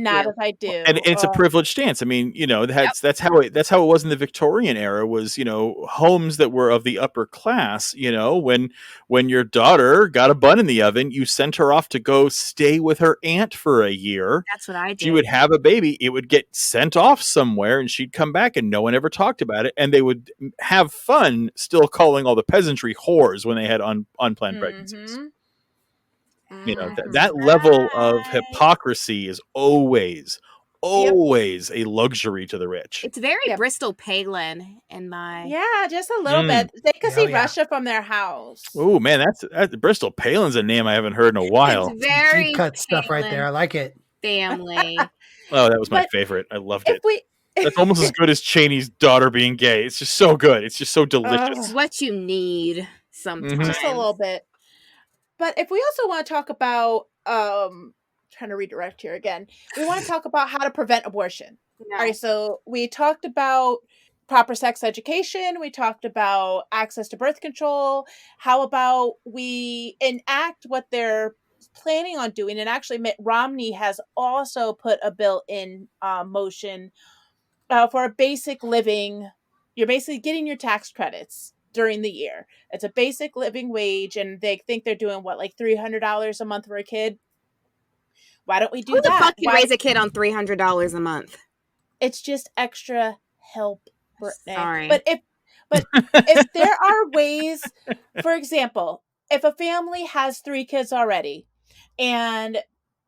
[SPEAKER 5] do.
[SPEAKER 2] And it's a privileged stance. I mean, that's how it was in the Victorian era. Was homes that were of the upper class. When your daughter got a bun in the oven, you sent her off to go stay with her aunt for a year.
[SPEAKER 5] That's what I did.
[SPEAKER 2] She would have a baby. It would get sent off somewhere, and she'd come back, and no one ever talked about it. And they would have fun, still calling all the peasantry whores when they had unplanned pregnancies. That level of hypocrisy is always a luxury to the rich.
[SPEAKER 5] It's very Bristol Palin in my...
[SPEAKER 4] Yeah, just a little bit. They could see Russia from their house.
[SPEAKER 2] Oh, man, that's Bristol Palin's a name I haven't heard in a while.
[SPEAKER 5] It's very
[SPEAKER 3] deep cut stuff right there. I like it.
[SPEAKER 5] Family.
[SPEAKER 2] Oh, that was my favorite. I loved it. That's almost as good as Cheney's daughter being gay. It's just so good. It's just so delicious.
[SPEAKER 5] It's what you need sometimes.
[SPEAKER 4] Just a little bit. But if we also want to talk about, trying to redirect here again, we want to talk about how to prevent abortion.
[SPEAKER 5] No.
[SPEAKER 4] All right, so we talked about proper sex education. We talked about access to birth control. How about we enact what they're planning on doing? And actually, Mitt Romney has also put a bill in motion for a basic living. You're basically getting your tax credits during the year. It's a basic living wage, and they think they're doing like $300 a month for a kid. Why don't we do that?
[SPEAKER 5] Who the fuck can raise a kid on $300 a month?
[SPEAKER 4] It's just extra help, Brittany.
[SPEAKER 5] Sorry.
[SPEAKER 4] But if there are ways, for example, if a family has 3 kids already, and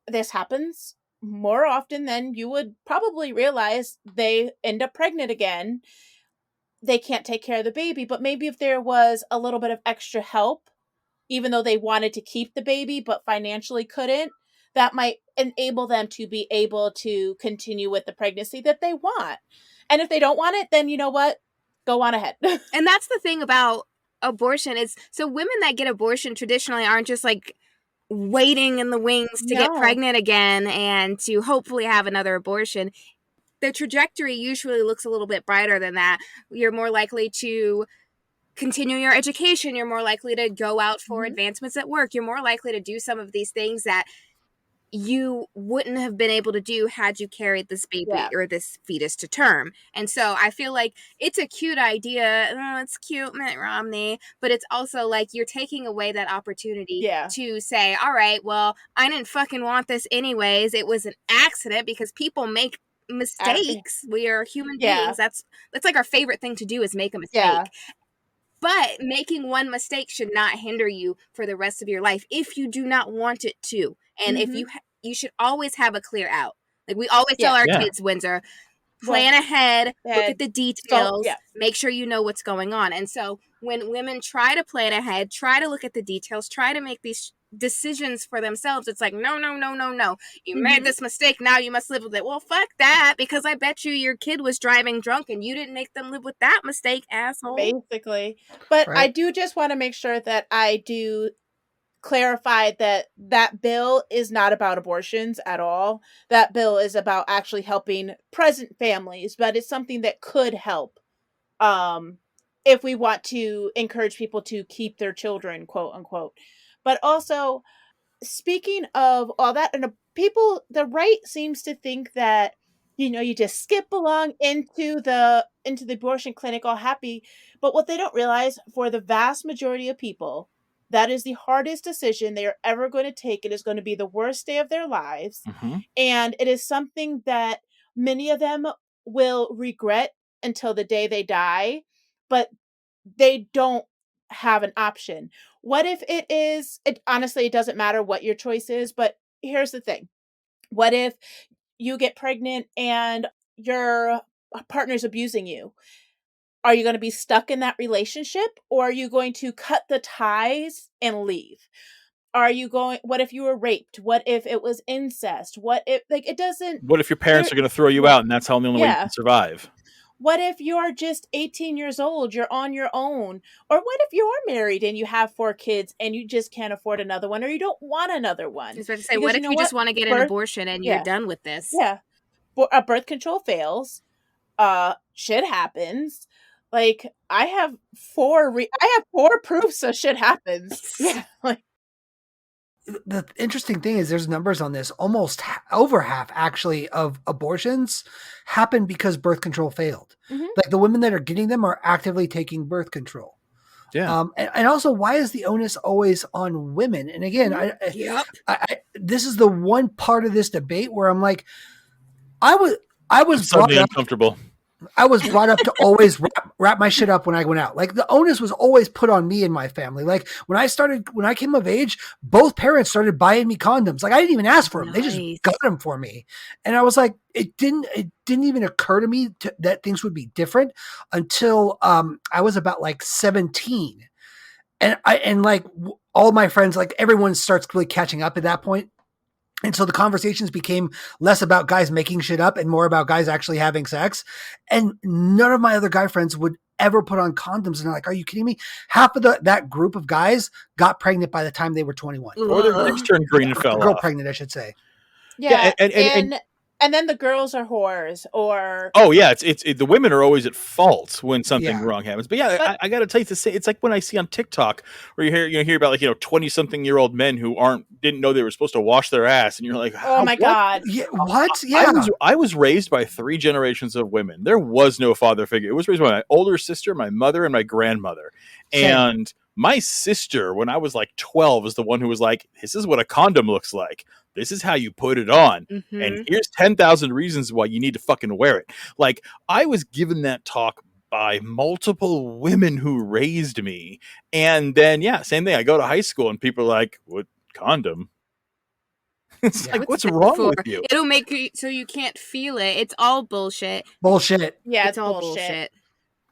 [SPEAKER 4] this happens more often than you would probably realize, they end up pregnant again. They can't take care of the baby, but maybe if there was a little bit of extra help, even though they wanted to keep the baby but financially couldn't, that might enable them to be able to continue with the pregnancy that they want. And if they don't want it, then you know what? Go on ahead.
[SPEAKER 5] And that's the thing about abortion is, so women that get abortion traditionally aren't just like waiting in the wings to get pregnant again and to hopefully have another abortion. The trajectory usually looks a little bit brighter than that. You're more likely to continue your education. You're more likely to go out for advancements at work. You're more likely to do some of these things that you wouldn't have been able to do had you carried this baby
[SPEAKER 4] Yeah.
[SPEAKER 5] or this fetus to term. And so I feel like it's a cute idea. Oh, it's cute, Mitt Romney. But it's also like you're taking away that opportunity
[SPEAKER 4] Yeah.
[SPEAKER 5] to say, all right, well, I didn't fucking want this anyways. It was an accident, because people make mistakes. We are human
[SPEAKER 4] Yeah.
[SPEAKER 5] beings. That's like our favorite thing to do, is make a mistake.
[SPEAKER 4] Yeah.
[SPEAKER 5] But making one mistake should not hinder you for the rest of your life if you do not want it to. And if you should always have a clear out. Like we always tell our kids, Windsor, plan ahead, look at the details, make sure you know what's going on. And so when women try to plan ahead, try to look at the details, try to make these decisions for themselves, it's like, no. You made this mistake, now you must live with it. Well, fuck that, because I bet you your kid was driving drunk and you didn't make them live with that mistake, asshole.
[SPEAKER 4] Basically. But I do just want to make sure that I do clarify that that bill is not about abortions at all. That bill is about actually helping present families, but it's something that could help if we want to encourage people to keep their children, quote unquote. But also, speaking of all that, and the right seems to think that, you know, you just skip along into the abortion clinic all happy. But what they don't realize, for the vast majority of people, that is the hardest decision they are ever going to take. It is going to be the worst day of their lives. And it is something that many of them will regret until the day they die, but they don't have an option. What if honestly, it doesn't matter what your choice is, but here's the thing. What if you get pregnant and your partner's abusing you? Are you going to be stuck in that relationship, or are you going to cut the ties and leave? What if you were raped? What if it was incest? What if, it doesn't...
[SPEAKER 2] What if your parents are going to throw you out and that's the only way you can survive?
[SPEAKER 4] What if you're just 18 years old, you're on your own? Or what if you are married and you have 4 kids and you just can't afford another one, or you don't want another one?
[SPEAKER 5] I was about to say, what if you just want to get an abortion and you're done with this?
[SPEAKER 4] Yeah. Birth control fails. Shit happens. Like, I have 4 proofs of shit happens. Yeah.
[SPEAKER 3] The interesting thing is there's numbers on this. Almost over half, actually, of abortions happen because birth control failed. Like, the women that are getting them are actively taking birth control.
[SPEAKER 2] Yeah.
[SPEAKER 3] And also, why is the onus always on women? And again, this is the one part of this debate where I'm like, I was
[SPEAKER 2] suddenly uncomfortable.
[SPEAKER 3] I was brought up to always wrap my shit up when I went out. Like, the onus was always put on me and my family. Like, when I came of age, both parents started buying me condoms. Like, I didn't even ask for them. Nice. They just got them for me. And I was like, it didn't even occur to me that things would be different until I was about like 17. And like all my friends, like everyone starts really catching up at that point. And so the conversations became less about guys making shit up and more about guys actually having sex. And none of my other guy friends would ever put on condoms. And they're like, are you kidding me? Half of that group of guys got pregnant by the time they were 21.
[SPEAKER 2] Or their legs turned green and fell off.
[SPEAKER 3] Pregnant, I should say.
[SPEAKER 4] Yeah. And then the girls are whores, or...
[SPEAKER 2] Oh, yeah. It's the women are always at fault when something wrong happens. But yeah, I got to tell you, it's like when I see on TikTok where you hear about 20-something-year-old men who didn't know they were supposed to wash their ass. And you're like,
[SPEAKER 4] oh my God.
[SPEAKER 3] Yeah, what? Yeah.
[SPEAKER 2] I was raised by 3 generations of women. There was no father figure. It was raised by my older sister, my mother, and my grandmother.
[SPEAKER 3] Same.
[SPEAKER 2] And my sister, when I was like 12, is the one who was like, this is what a condom looks like. This is how you put it on. And here's 10,000 reasons why you need to fucking wear it. Like, I was given that talk by multiple women who raised me. And then, same thing. I go to high school and people are like, what condom? It's like, what's wrong with you?
[SPEAKER 5] It'll make you so you can't feel it. It's all bullshit.
[SPEAKER 3] Bullshit.
[SPEAKER 4] Yeah,
[SPEAKER 5] it's all bullshit.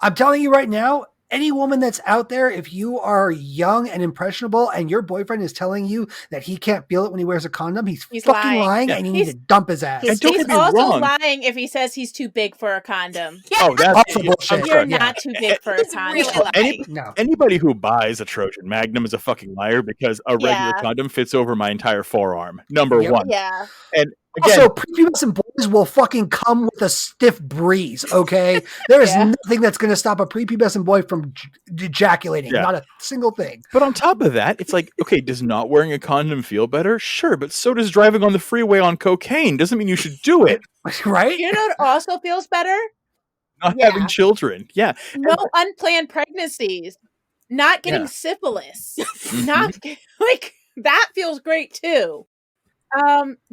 [SPEAKER 3] I'm telling you right now, any woman that's out there, if you are young and impressionable and your boyfriend is telling you that he can't feel it when he wears a condom, he's fucking lying and you need to dump his ass.
[SPEAKER 4] He's also lying if he says he's too big for a condom.
[SPEAKER 5] Yeah.
[SPEAKER 2] Oh, that's
[SPEAKER 3] bullshit.
[SPEAKER 4] You're not too big for a condom.
[SPEAKER 2] Anybody who buys a Trojan Magnum is a fucking liar, because a regular condom fits over my entire forearm. Number one.
[SPEAKER 4] Yeah.
[SPEAKER 2] And Again,
[SPEAKER 3] Also, prepubescent boys will fucking come with a stiff breeze, okay? There is
[SPEAKER 4] Yeah.
[SPEAKER 3] nothing that's going to stop a prepubescent boy from ejaculating.
[SPEAKER 2] Yeah.
[SPEAKER 3] Not a single thing.
[SPEAKER 2] but on top of that, it's like, okay, does not wearing a condom feel better? Sure, but so does driving on the freeway on cocaine. Doesn't mean you should do it.
[SPEAKER 3] Right?
[SPEAKER 4] You know what also feels better?
[SPEAKER 2] Not
[SPEAKER 4] Yeah.
[SPEAKER 2] having children. Yeah.
[SPEAKER 4] No unplanned pregnancies. Not getting
[SPEAKER 2] Yeah.
[SPEAKER 4] syphilis. Not like that feels great too.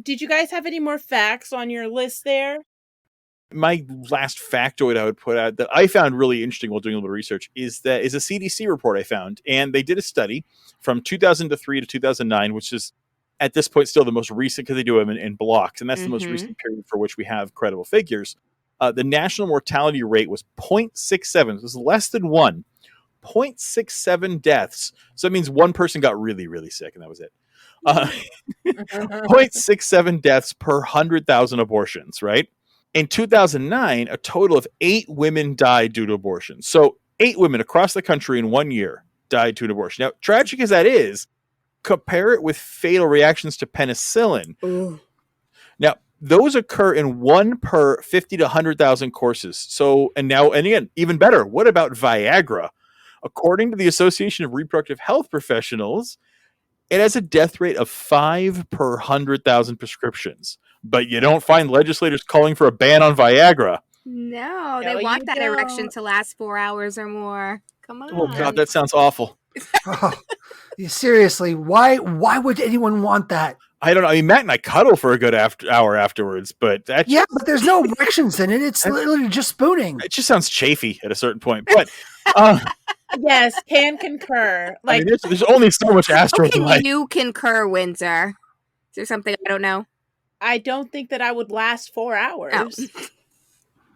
[SPEAKER 4] Did you guys have any more facts on your list there?
[SPEAKER 2] My last factoid I would put out that I found really interesting while doing a little bit of research is a CDC report I found. And they did a study from 2003 to 2009, which is at this point still the most recent because they do them in blocks. And that's the most recent period for which we have credible figures. The national mortality rate was 0.67. It was less than 1. 0.67 deaths. So that means one person got really, really sick, and that was it. 0.67 deaths per 100,000 abortions, right? In 2009, a total of 8 women died due to abortion. So 8 women across the country in 1 year died due to abortion. Now, tragic as that is, compare it with fatal reactions to penicillin.
[SPEAKER 5] Ooh.
[SPEAKER 2] Now, those occur in 1 per 50 to 100,000 courses. So, and again, even better, what about Viagra? According to the Association of Reproductive Health Professionals, it has a death rate of 5 per 100,000 prescriptions. But you don't find legislators calling for a ban on Viagra.
[SPEAKER 5] No,
[SPEAKER 4] No,
[SPEAKER 5] they want
[SPEAKER 4] you
[SPEAKER 5] that erection
[SPEAKER 4] don't.
[SPEAKER 5] to last 4 hours or more. Come on.
[SPEAKER 2] Oh, God, that sounds awful.
[SPEAKER 3] Oh, seriously, why would anyone want that?
[SPEAKER 2] I don't know. I mean, Matt and I cuddle for a good hour afterwards, but that
[SPEAKER 3] Yeah, but there's no erections in it. It's literally just spooning.
[SPEAKER 2] it just sounds chafy at a certain point. But
[SPEAKER 4] Yes, can concur.
[SPEAKER 2] I
[SPEAKER 4] Like
[SPEAKER 2] mean, there's only so much
[SPEAKER 5] How
[SPEAKER 2] astral
[SPEAKER 5] can
[SPEAKER 2] life.
[SPEAKER 5] you concur, Windsor? Is there something I don't know?
[SPEAKER 4] I don't think that I would last 4 hours.
[SPEAKER 5] Oh.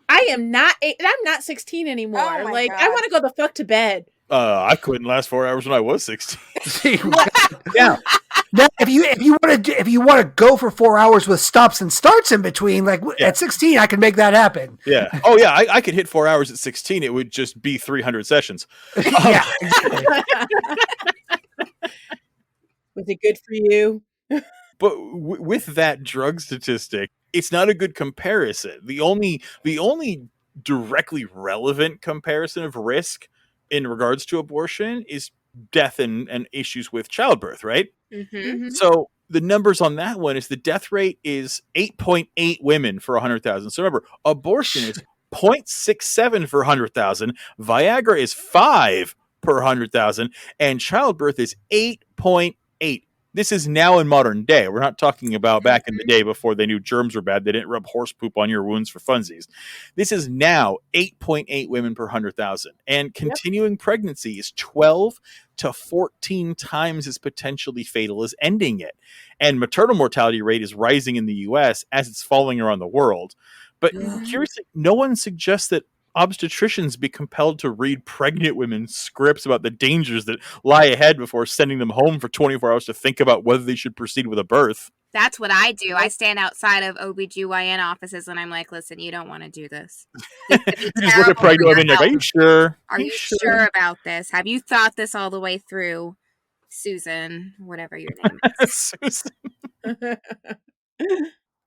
[SPEAKER 4] I am not. I'm not 16 anymore.
[SPEAKER 5] Oh my
[SPEAKER 4] Like
[SPEAKER 5] God.
[SPEAKER 4] I want to go the fuck to bed.
[SPEAKER 2] I couldn't last 4 hours when I was 16.
[SPEAKER 3] Yeah. Now, if you want to go for 4 hours with stops and starts in between, like
[SPEAKER 2] Yeah.
[SPEAKER 3] at 16, I can make that happen.
[SPEAKER 2] Yeah. Oh, yeah. I could hit 4 hours at 16. It would just be 300 sessions.
[SPEAKER 3] Yeah, exactly.
[SPEAKER 4] Was it good for you?
[SPEAKER 2] But with that drug statistic, it's not a good comparison. The only directly relevant comparison of risk in regards to abortion is death and issues with childbirth, right?
[SPEAKER 5] Mm-hmm.
[SPEAKER 2] So the numbers on that one is the death rate is 8.8 women for 100,000. So remember, abortion is 0.67 for 100,000. Viagra is 5 per 100,000. And childbirth is 8.8. This is now in modern day. We're not talking about back in the day before they knew germs were bad. They didn't rub horse poop on your wounds for funsies. This is now 8.8 women per 100,000. And continuing pregnancy is 12 to 14 times as potentially fatal as ending it. And maternal mortality rate is rising in the US as it's falling around the world. But curiously, no one suggests that obstetricians be compelled to read pregnant women's scripts about the dangers that lie ahead before sending them home for 24 hours to think about whether they should proceed with a birth.
[SPEAKER 5] That's what I do. I stand outside of OBGYN offices and I'm like, listen, you don't want to do this. This could be
[SPEAKER 2] You just look at
[SPEAKER 5] terrible
[SPEAKER 2] pregnant
[SPEAKER 5] for your
[SPEAKER 2] women, you're like, are you
[SPEAKER 5] health.
[SPEAKER 2] sure?
[SPEAKER 5] Are you sure about this? Have you thought this all the way through, Susan, whatever your name is?
[SPEAKER 2] Susan.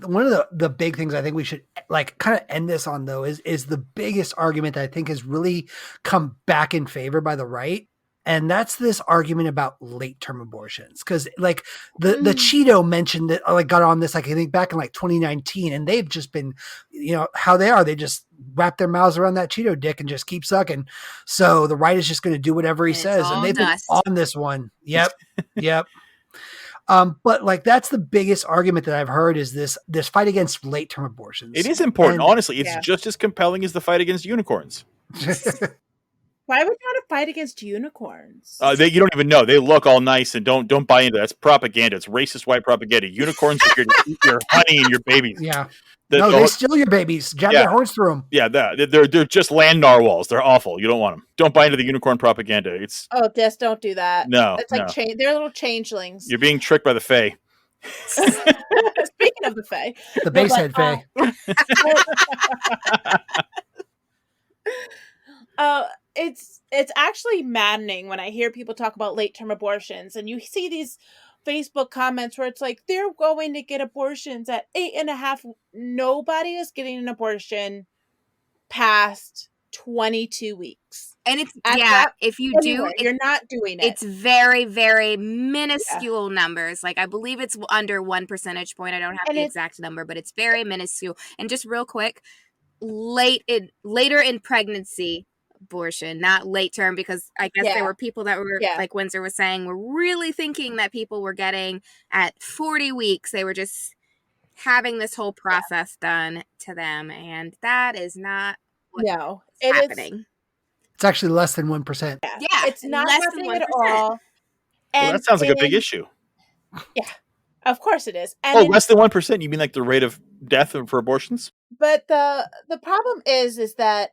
[SPEAKER 3] One of the big things I think we should like kind of end this on though is the biggest argument that I think has really come back in favor by the right. And that's this argument about late term abortions. Cause like the Cheeto mentioned that like got on this, like I think back in like 2019 and they've just been, you know, how they are. They just wrap their mouths around that Cheeto dick and just keep sucking. So the right is just going to do whatever he
[SPEAKER 5] It's
[SPEAKER 3] says.
[SPEAKER 5] all
[SPEAKER 3] And they've
[SPEAKER 5] dust.
[SPEAKER 3] been on this one. Yep. Yep. But like that's the biggest argument that I've heard is this fight against late term abortions.
[SPEAKER 2] It is important.
[SPEAKER 3] And-
[SPEAKER 2] Honestly, it's just as compelling as the fight against unicorns.
[SPEAKER 4] Why would you want to fight against unicorns?
[SPEAKER 2] You don't even know. They look all nice and don't buy into that. It's propaganda. It's racist white propaganda. Unicorns are here to eat your honey and your babies.
[SPEAKER 3] Yeah.
[SPEAKER 2] The-
[SPEAKER 3] No,
[SPEAKER 2] the-
[SPEAKER 3] they steal your babies, jab
[SPEAKER 2] Yeah.
[SPEAKER 3] their horns through them.
[SPEAKER 2] Yeah, they're just land narwhals. They're awful. You don't want them. Don't buy into the unicorn propaganda. It's
[SPEAKER 4] Oh, just don't do that.
[SPEAKER 2] no,
[SPEAKER 4] It's like
[SPEAKER 2] no.
[SPEAKER 4] they're little changelings.
[SPEAKER 2] You're being tricked by the Fae.
[SPEAKER 4] Speaking of the Fae,
[SPEAKER 3] The basehead Fae.
[SPEAKER 4] it's actually maddening when I hear people talk about late term abortions and you see these Facebook comments where it's like, they're going to get abortions at 8.5. Nobody is getting an abortion past 22 weeks.
[SPEAKER 5] And it's,
[SPEAKER 4] At
[SPEAKER 5] yeah,
[SPEAKER 4] that,
[SPEAKER 5] if you
[SPEAKER 4] anywhere,
[SPEAKER 5] do,
[SPEAKER 4] you're not doing it.
[SPEAKER 5] it's very, very minuscule numbers. Like, I believe it's under 1 percentage point. I don't have the exact number, but it's very minuscule. And just real quick, later in pregnancy abortion, not late term, because I guess there were people that were, like Windsor was saying, were really thinking that people were getting at 40 weeks. They were just having this whole process done to them, and that is not what's happening.
[SPEAKER 3] It's actually less than 1%.
[SPEAKER 4] Yeah, it's not happening at all.
[SPEAKER 2] And well, that sounds like a big issue.
[SPEAKER 4] Yeah, of course it is. And
[SPEAKER 2] less than 1%? You mean like the rate of death for abortions?
[SPEAKER 4] But the problem is that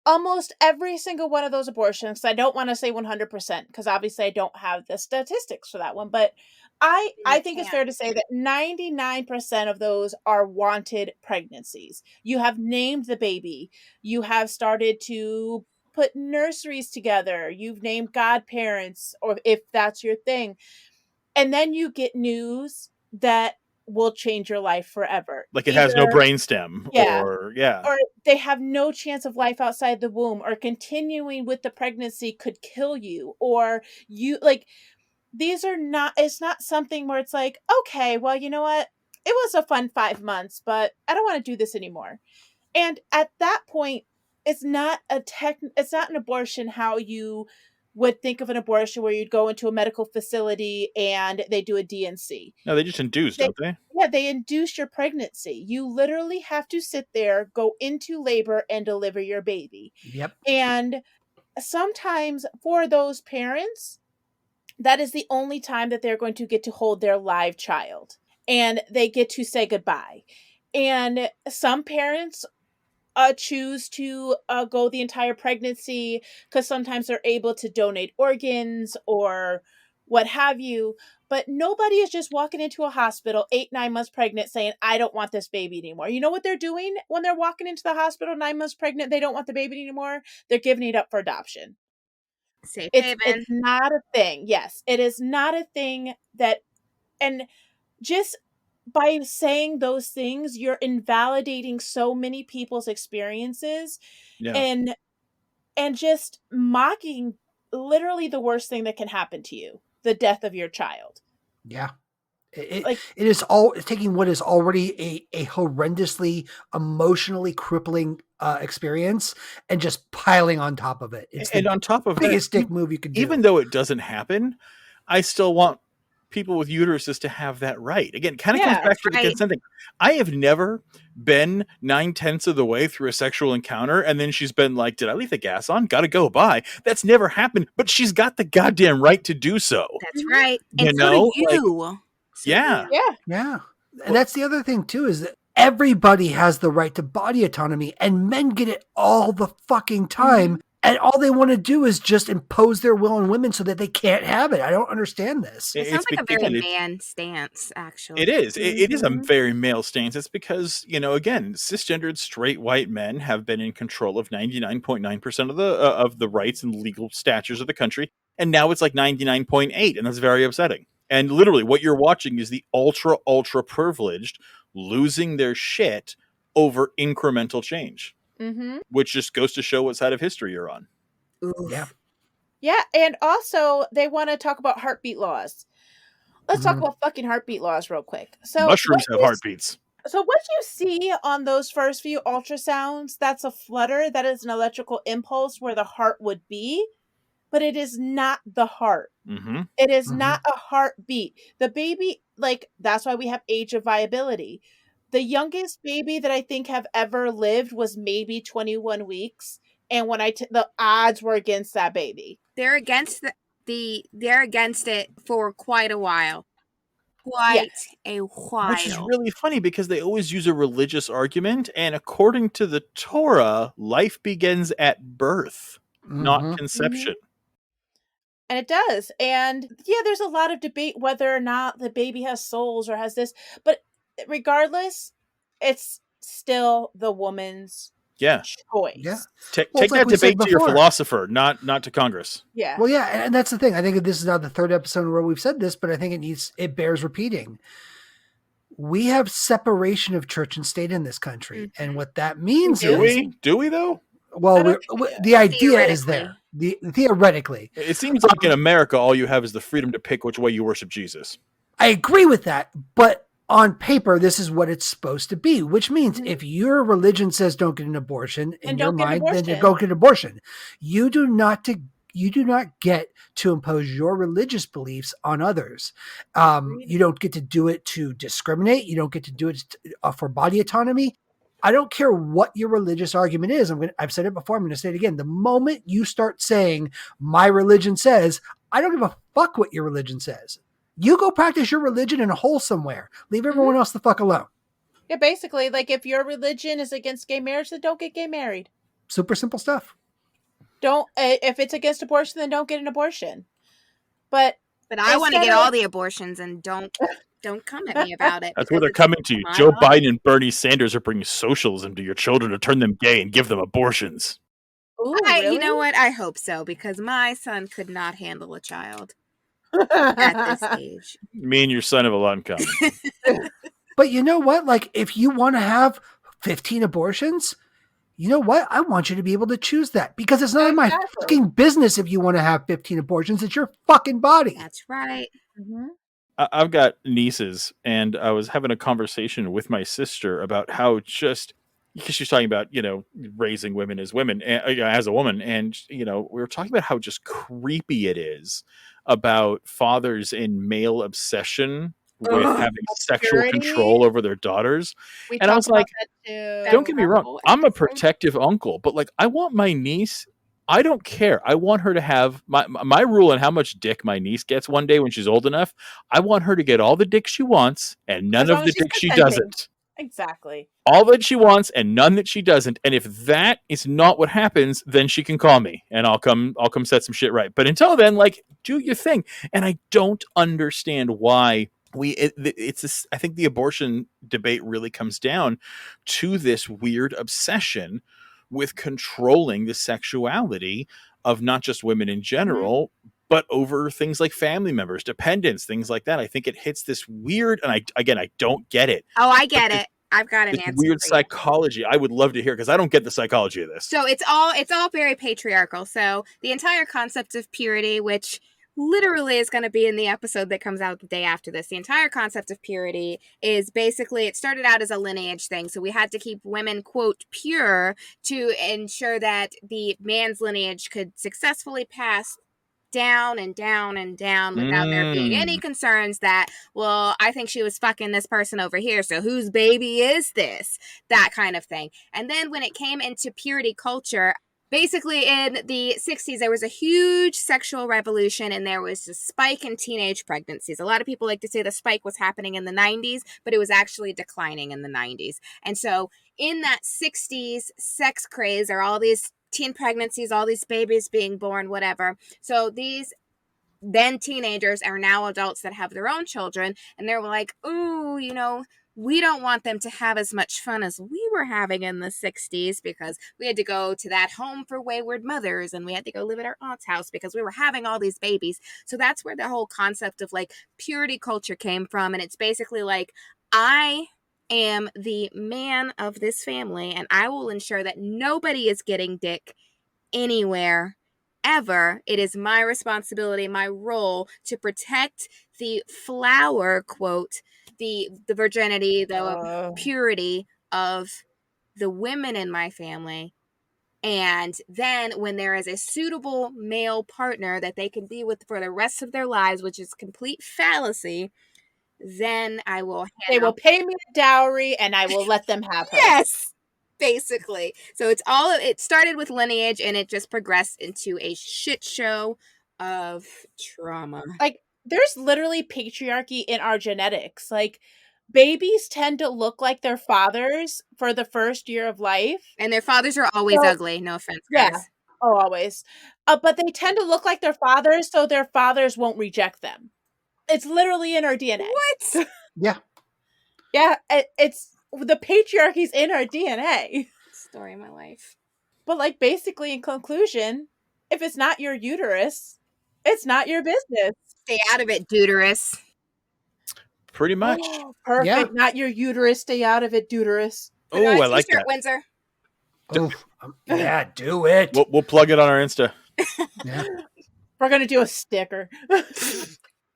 [SPEAKER 4] almost every single one of those abortions, I don't want to say 100% because obviously I don't have the statistics for that one, but I think it's fair to say that 99% of those are wanted pregnancies. You have named the baby. You have started to put nurseries together. You've named godparents, or if that's your thing. And then you get news that will change your life forever.
[SPEAKER 2] Like it has no brainstem, or
[SPEAKER 4] they have no chance of life outside the womb, or continuing with the pregnancy could kill you, or you like, these are not, it's not something where it's like, okay, well, you know what? It was a fun 5 months, but I don't want to do this anymore. And at that point, it's not an abortion how you would think of an abortion, where you'd go into a medical facility and they do a DNC.
[SPEAKER 2] No, they just induce, don't they?
[SPEAKER 4] Yeah, they induce your pregnancy. You literally have to sit there, go into labor, and deliver your baby.
[SPEAKER 3] Yep.
[SPEAKER 4] And sometimes for those parents, that is the only time that they're going to get to hold their live child, and they get to say goodbye. And some parents choose to go the entire pregnancy because sometimes they're able to donate organs or what have you. But nobody is just walking into a hospital 8-9 months pregnant saying, I don't want this baby anymore. You know what they're doing when they're walking into the hospital 9 months pregnant? They don't want the baby anymore. They're giving it up for adoption.
[SPEAKER 5] Safe
[SPEAKER 4] It's
[SPEAKER 5] haven.
[SPEAKER 4] not a thing. Yes, it is not a thing that, and just by saying those things, you're invalidating so many people's experiences and just mocking literally the worst thing that can happen to you, the death of your child.
[SPEAKER 3] Yeah. It is all taking what is already a horrendously emotionally crippling experience and just piling on top of it. It's
[SPEAKER 2] on top of
[SPEAKER 3] biggest dick move you could do.
[SPEAKER 2] Even though it doesn't happen, I still want people with uteruses to have that right. Again, kind of comes back to the consent thing. I have never been 9/10 of the way through a sexual encounter and then she's been like, did I leave the gas on? Gotta go, bye. That's never happened, but she's got the goddamn right to do so.
[SPEAKER 5] That's right.
[SPEAKER 2] And
[SPEAKER 5] so do you.
[SPEAKER 2] Like, yeah.
[SPEAKER 3] And that's the other thing too, is that everybody has the right to body autonomy, and men get it all the fucking time. Mm-hmm. And all they want to do is just impose their will on women so that they can't have it. I don't understand this.
[SPEAKER 5] It sounds like a very man stance, actually.
[SPEAKER 2] It is. It is a very male stance. It's because, again, cisgendered straight white men have been in control of 99.9% of the rights and legal statutes of the country. And now it's like 99.8%. And that's very upsetting. And literally what you're watching is the ultra, ultra privileged losing their shit over incremental change. Mm-hmm. Which just goes to show what side of history you're on.
[SPEAKER 3] Oof.
[SPEAKER 4] Yeah, and also they want to talk about heartbeat laws. Let's talk about fucking heartbeat laws real quick. So
[SPEAKER 2] mushrooms have heartbeats.
[SPEAKER 4] So what you see on those first few ultrasounds, that's a flutter. That is an electrical impulse where the heart would be, but it is not the heart.
[SPEAKER 2] Mm-hmm.
[SPEAKER 4] It is not a heartbeat. The baby, that's why we have age of viability. The youngest baby that I think have ever lived was maybe 21 weeks. And when the odds were against that baby.
[SPEAKER 5] They're against they're against it for quite a while. A while.
[SPEAKER 2] Which is really funny because they always use a religious argument. And according to the Torah, life begins at birth, not conception.
[SPEAKER 4] And it does. And there's a lot of debate whether or not the baby has souls or has this. But regardless, it's still the woman's
[SPEAKER 2] Yeah.
[SPEAKER 4] choice.
[SPEAKER 3] Yeah.
[SPEAKER 2] Take
[SPEAKER 3] Well, it's like
[SPEAKER 2] that
[SPEAKER 3] we said
[SPEAKER 2] debate to your
[SPEAKER 3] before.
[SPEAKER 2] philosopher, not to Congress.
[SPEAKER 4] Yeah.
[SPEAKER 3] Well, yeah, and that's the thing. I think this is now the third episode where we've said this, but I think it bears repeating. We have separation of church and state in this country, and what that means
[SPEAKER 4] do?
[SPEAKER 3] is,
[SPEAKER 2] Do we though?
[SPEAKER 3] well, the idea is
[SPEAKER 5] Theoretically.
[SPEAKER 3] there. Theoretically,
[SPEAKER 2] It seems like in America, all you have is the freedom to pick which way you worship Jesus.
[SPEAKER 3] I agree with that, but on paper, this is what it's supposed to be, which means if your religion says don't get an abortion, in your mind, then you go get an abortion. You do not get to impose your religious beliefs on others. You don't get to do it to discriminate. You don't get to do it for body autonomy. I don't care what your religious argument is. I've said it before. I'm going to say it again. The moment you start saying my religion says, I don't give a fuck what your religion says. You go practice your religion in a hole somewhere. Leave everyone else the fuck alone.
[SPEAKER 4] Yeah, basically, like if your religion is against gay marriage, then don't get gay married.
[SPEAKER 3] Super simple stuff.
[SPEAKER 4] Don't if it's against abortion, then don't get an abortion. But
[SPEAKER 5] I want to get all the abortions, and don't come at me about it.
[SPEAKER 2] That's where they're coming to you. Joe Biden and Bernie Sanders are bringing socialism to your children to turn them gay and give them abortions.
[SPEAKER 4] Ooh,
[SPEAKER 5] You
[SPEAKER 4] really?
[SPEAKER 5] know what? I hope so, because my son could not handle a child at this age.
[SPEAKER 2] Me and your son have a lot in common.
[SPEAKER 3] But you know what? Like, if you want to have 15 abortions, you know what? I want you to be able to choose that, because it's not my fucking business if you want to have 15 abortions. It's your fucking body.
[SPEAKER 5] That's right.
[SPEAKER 4] Mm-hmm.
[SPEAKER 2] I've got nieces, and I was having a conversation with my sister about how because she's talking about, raising women as women, as a woman. And, we were talking about how just creepy it is about fathers in male obsession with having sexual control over their daughters. And I was like, don't get me wrong, I'm a protective uncle, but like, I want my niece, I don't care. I want her to have my rule on how much dick my niece gets one day when she's old enough. I want her to get all the dick she wants and none of the dick she doesn't.
[SPEAKER 4] Exactly.
[SPEAKER 2] All that she wants and none that she doesn't. And if that is not what happens, then she can call me and I'll come set some shit right. But until then, like, do your thing. And I don't understand why I think the abortion debate really comes down to this weird obsession with controlling the sexuality of not just women in general, but over things like family members, dependents, things like that. I think it hits this weird, and I don't get it.
[SPEAKER 5] Oh, I get it. I've got an answer.
[SPEAKER 2] Weird psychology. I would love to hear, because I don't get the psychology of this.
[SPEAKER 5] So it's all very patriarchal. So the entire concept of purity, which literally is going to be in the episode that comes out the day after this. The entire concept of purity is basically, it started out as a lineage thing. So we had to keep women, quote, pure to ensure that the man's lineage could successfully pass down and down and down without there being any concerns that, well, I think she was fucking this person over here, so whose baby is this? That kind of thing. And then when it came into purity culture, basically in the 60s, there was a huge sexual revolution and there was a spike in teenage pregnancies. A lot of people like to say the spike was happening in the 90s, but it was actually declining in the 90s. And so in that 60s sex craze, there are all these teen pregnancies, all these babies being born, whatever. So these then teenagers are now adults that have their own children, and they're like, ooh, we don't want them to have as much fun as we were having in the 60s, because we had to go to that home for wayward mothers and we had to go live at our aunt's house because we were having all these babies. So that's where the whole concept of like purity culture came from. And it's basically like, I am the man of this family and I will ensure that nobody is getting dick anywhere ever. It is my responsibility, my role to protect the flower, quote, the virginity, the purity of the women in my family. And then when there is a suitable male partner that they can be with for the rest of their lives, which is complete fallacy, then I will
[SPEAKER 4] They will pay me a dowry and I will let them have her.
[SPEAKER 5] Yes, basically. So it started with lineage and it just progressed into a shit show of trauma.
[SPEAKER 4] Like, there's literally patriarchy in our genetics. Like, babies tend to look like their fathers for the first year of life.
[SPEAKER 5] And their fathers are always ugly. No offense, guys.
[SPEAKER 4] Yeah. Oh, always. But they tend to look like their fathers, so their fathers won't reject them. It's literally in our DNA.
[SPEAKER 5] What?
[SPEAKER 3] Yeah.
[SPEAKER 4] Yeah, it's the patriarchy's in our DNA.
[SPEAKER 5] Story of my life.
[SPEAKER 4] But like basically in conclusion, if it's not your uterus, it's not your business.
[SPEAKER 5] Stay out of it, deuterus.
[SPEAKER 2] Pretty much.
[SPEAKER 4] Oh, perfect.
[SPEAKER 3] Yeah.
[SPEAKER 4] Not your uterus. Stay out of it, deuterus.
[SPEAKER 5] Put it on
[SPEAKER 2] Oh,
[SPEAKER 5] a
[SPEAKER 2] I like
[SPEAKER 5] t-shirt,
[SPEAKER 2] that.
[SPEAKER 5] Windsor.
[SPEAKER 3] Oh, yeah, do it.
[SPEAKER 2] We'll plug it on our Insta.
[SPEAKER 3] Yeah.
[SPEAKER 4] We're gonna do a sticker.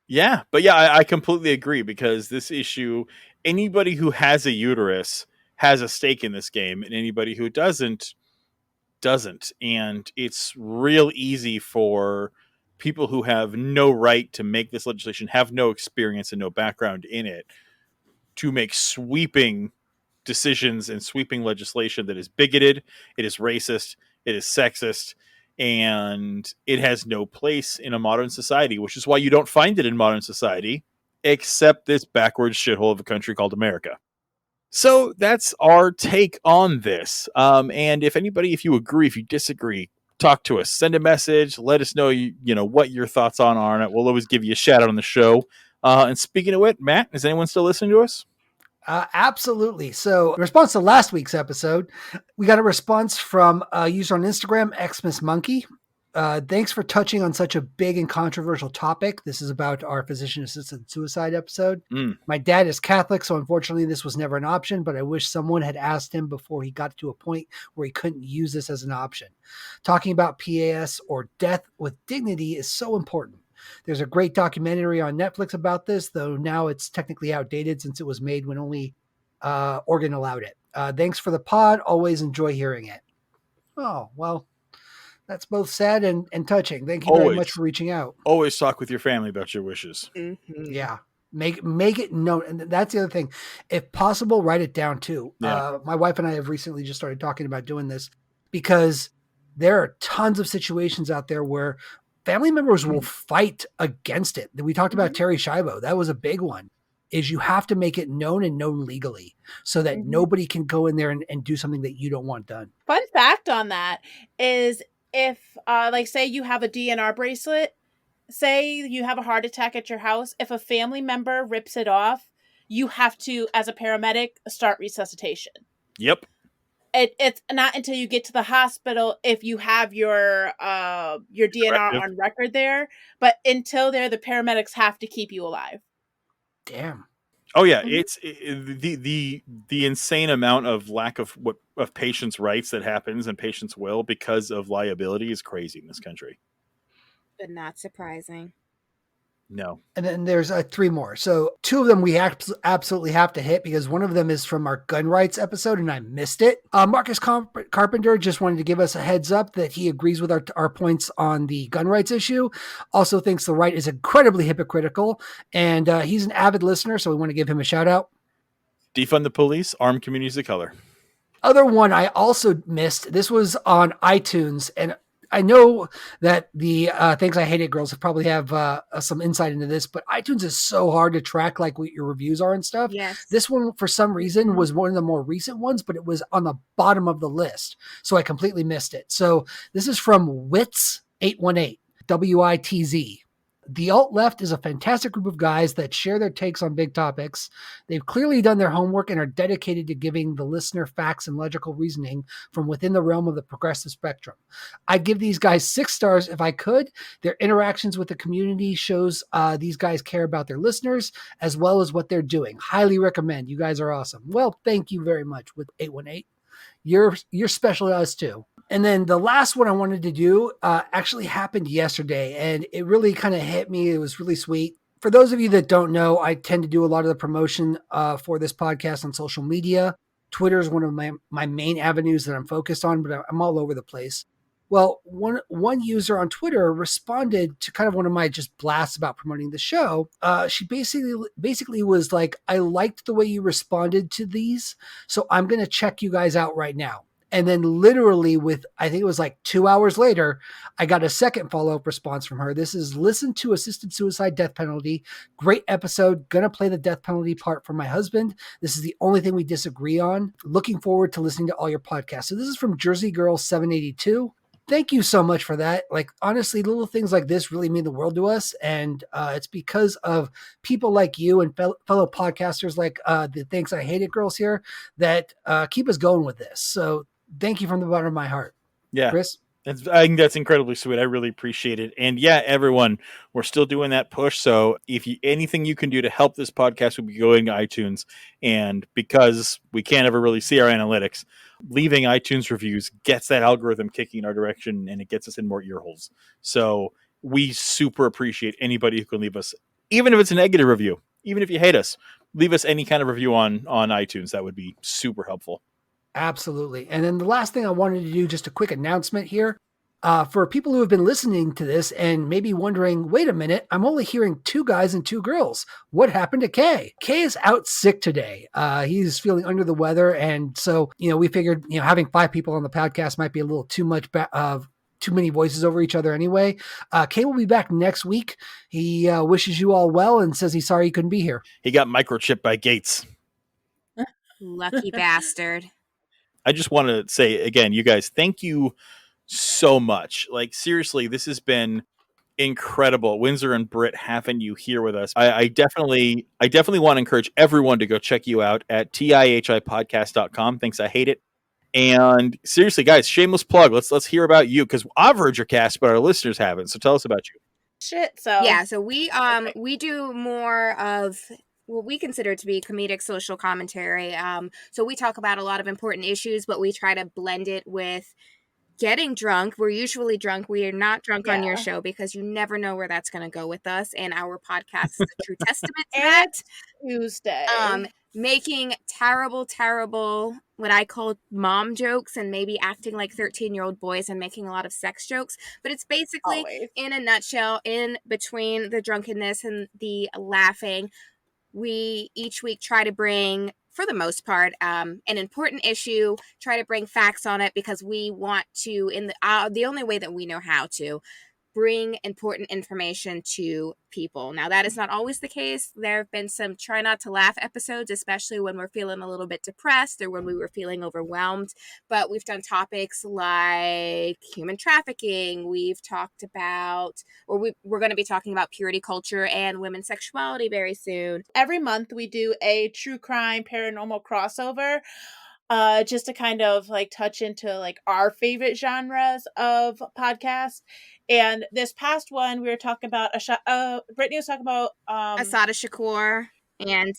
[SPEAKER 2] Yeah, but yeah, I completely agree because this issue, anybody who has a uterus has a stake in this game, and anybody who doesn't. And it's real easy for people who have no right to make this legislation, have no experience and no background in it, to make sweeping decisions and sweeping legislation that is bigoted, it is racist, it is sexist, and it has no place in a modern society, which is why you don't find it in modern society, except this backwards shithole of a country called America. So that's our take on this. And if you agree, if you disagree, talk to us, send a message, let us know, what your thoughts on it. We'll always give you a shout out on the show. And speaking of it, Matt, is anyone still listening to us?
[SPEAKER 3] Absolutely. So in response to last week's episode, we got a response from a user on Instagram, Xmas Monkey. Thanks for touching on such a big and controversial topic. This is about our physician-assisted suicide episode. My dad is Catholic, so unfortunately this was never an option, but I wish someone had asked him before he got to a point where he couldn't use this as an option. Talking about PAS or death with dignity is so important. There's a great documentary on Netflix about this, though now it's technically outdated since it was made when only Oregon allowed it. Thanks for the pod. Always enjoy hearing it. Oh, well. That's both sad and touching. Thank you very much for reaching out.
[SPEAKER 2] Always talk with your family about your wishes.
[SPEAKER 5] Mm-hmm.
[SPEAKER 3] Yeah. Make it known. And that's the other thing. If possible, write it down too.
[SPEAKER 2] Yeah.
[SPEAKER 3] My wife and I have recently just started talking about doing this because there are tons of situations out there where family members will fight against it. We talked about Terry Schiavo. That was a big one. Is you have to make it known and known legally so that nobody can go in there and do something that you don't want done.
[SPEAKER 4] Fun fact on that is if, say you have a DNR bracelet, say you have a heart attack at your house, if a family member rips it off, you have to, as a paramedic, start resuscitation.
[SPEAKER 2] Yep.
[SPEAKER 4] It's not until you get to the hospital if you have your DNR on record there, but until there, the paramedics have to keep you alive.
[SPEAKER 3] Damn.
[SPEAKER 2] Oh yeah, it's the insane amount of lack of patients' rights that happens and patients' will because of liability is crazy in this country.
[SPEAKER 5] But not surprising.
[SPEAKER 2] No.
[SPEAKER 3] And then there's 3 more. So 2 of them we absolutely have to hit because one of them is from our gun rights episode and I missed it. Marcus Carpenter just wanted to give us a heads up that he agrees with our points on the gun rights issue. Also thinks the right is incredibly hypocritical. And he's an avid listener, so we want to give him a shout out.
[SPEAKER 2] Defund the police, arm communities of color.
[SPEAKER 3] Other one I also missed. This was on iTunes, and I know that the Things I Hated Girls probably have some insight into this, but iTunes is so hard to track like what your reviews are and stuff.
[SPEAKER 5] Yes.
[SPEAKER 3] This one, for some reason, was one of the more recent ones, but it was on the bottom of the list. So I completely missed it. So this is from Witz818, WITZ. The alt-left is a fantastic group of guys that share their takes on big topics. They've clearly done their homework and are dedicated to giving the listener facts and logical reasoning from within the realm of the progressive spectrum. I'd give these guys 6 stars if I could. Their interactions with the community shows these guys care about their listeners as well as what they're doing. Highly recommend. You guys are awesome. Well, thank you very much with 818. You're special to us too. And then the last one I wanted to do actually happened yesterday, and it really kind of hit me. It was really sweet. For those of you that don't know, I tend to do a lot of the promotion for this podcast on social media. Twitter is one of my main avenues that I'm focused on, but I'm all over the place. Well, one user on Twitter responded to kind of one of my just blasts about promoting the show. She basically was like, I liked the way you responded to these, so I'm going to check you guys out right now. And then literally I think it was like 2 hours later, I got a second follow-up response from her. This is listen to assisted suicide death penalty. Great episode. Gonna play the death penalty part for my husband. This is the only thing we disagree on. Looking forward to listening to all your podcasts. So this is from Jersey Girl 782. Thank you so much for that. Like, honestly, little things like this really mean the world to us. And it's because of people like you and fellow podcasters like the Things I Hated Girls here that keep us going with this. So thank you from the bottom of my heart.
[SPEAKER 2] Yeah.
[SPEAKER 3] Chris?
[SPEAKER 2] I think that's incredibly sweet. I really appreciate it. And yeah, everyone, we're still doing that push. So if anything you can do to help this podcast would be going to iTunes. And because we can't ever really see our analytics, leaving iTunes reviews gets that algorithm kicking in our direction and it gets us in more ear holes. So we super appreciate anybody who can leave us, even if it's a negative review, even if you hate us, leave us any kind of review on iTunes. That would be super helpful.
[SPEAKER 3] Absolutely. And then the last thing I wanted to do, just a quick announcement here. For people who have been listening to this and maybe wondering, wait a minute, I'm only hearing 2 guys and 2 girls. What happened to Kay? Kay is out sick today. He's feeling under the weather. And so, we figured, having 5 people on the podcast might be a little too much too many voices over each other anyway. Kay will be back next week. He wishes you all well and says he's sorry he couldn't be here.
[SPEAKER 2] He got microchipped by Gates.
[SPEAKER 5] Lucky bastard.
[SPEAKER 2] I just want to say again, you guys, thank you so much. Like, seriously, this has been incredible. Windsor and Brit having you here with us. I definitely want to encourage everyone to go check you out at tihipodcast.com. Thanks, I hate it. And seriously, guys, shameless plug. Let's hear about you, because I've heard your cast, but our listeners haven't. So tell us about you.
[SPEAKER 5] So we do more of what we consider to be comedic social commentary. So we talk about a lot of important issues, but we try to blend it with getting drunk. We're usually drunk. We are not drunk on your show, because you never know where that's going to go with us. And our podcast is a true testament to that.
[SPEAKER 4] Tuesday.
[SPEAKER 5] Making terrible, what I call mom jokes, and maybe acting like 13-year-old boys and making a lot of sex jokes. But it's basically,
[SPEAKER 4] Always.
[SPEAKER 5] in a nutshell, in between the drunkenness and the laughing, we each week try to bring, for the most part, an important issue, try to bring facts on it, because we want to, in the only way that we know how to, bring important information to people. Now, that is not always the case. There have been some try not to laugh episodes, especially when we're feeling a little bit depressed or when we were feeling overwhelmed. But we've done topics like human trafficking. We've talked about, or we're going to be talking about purity culture and women's sexuality very soon.
[SPEAKER 4] Every month we do a true crime paranormal crossover, just to kind of like touch into like our favorite genres of podcasts. And this past one, we were talking about Brittany was talking about
[SPEAKER 5] Asada Shakur and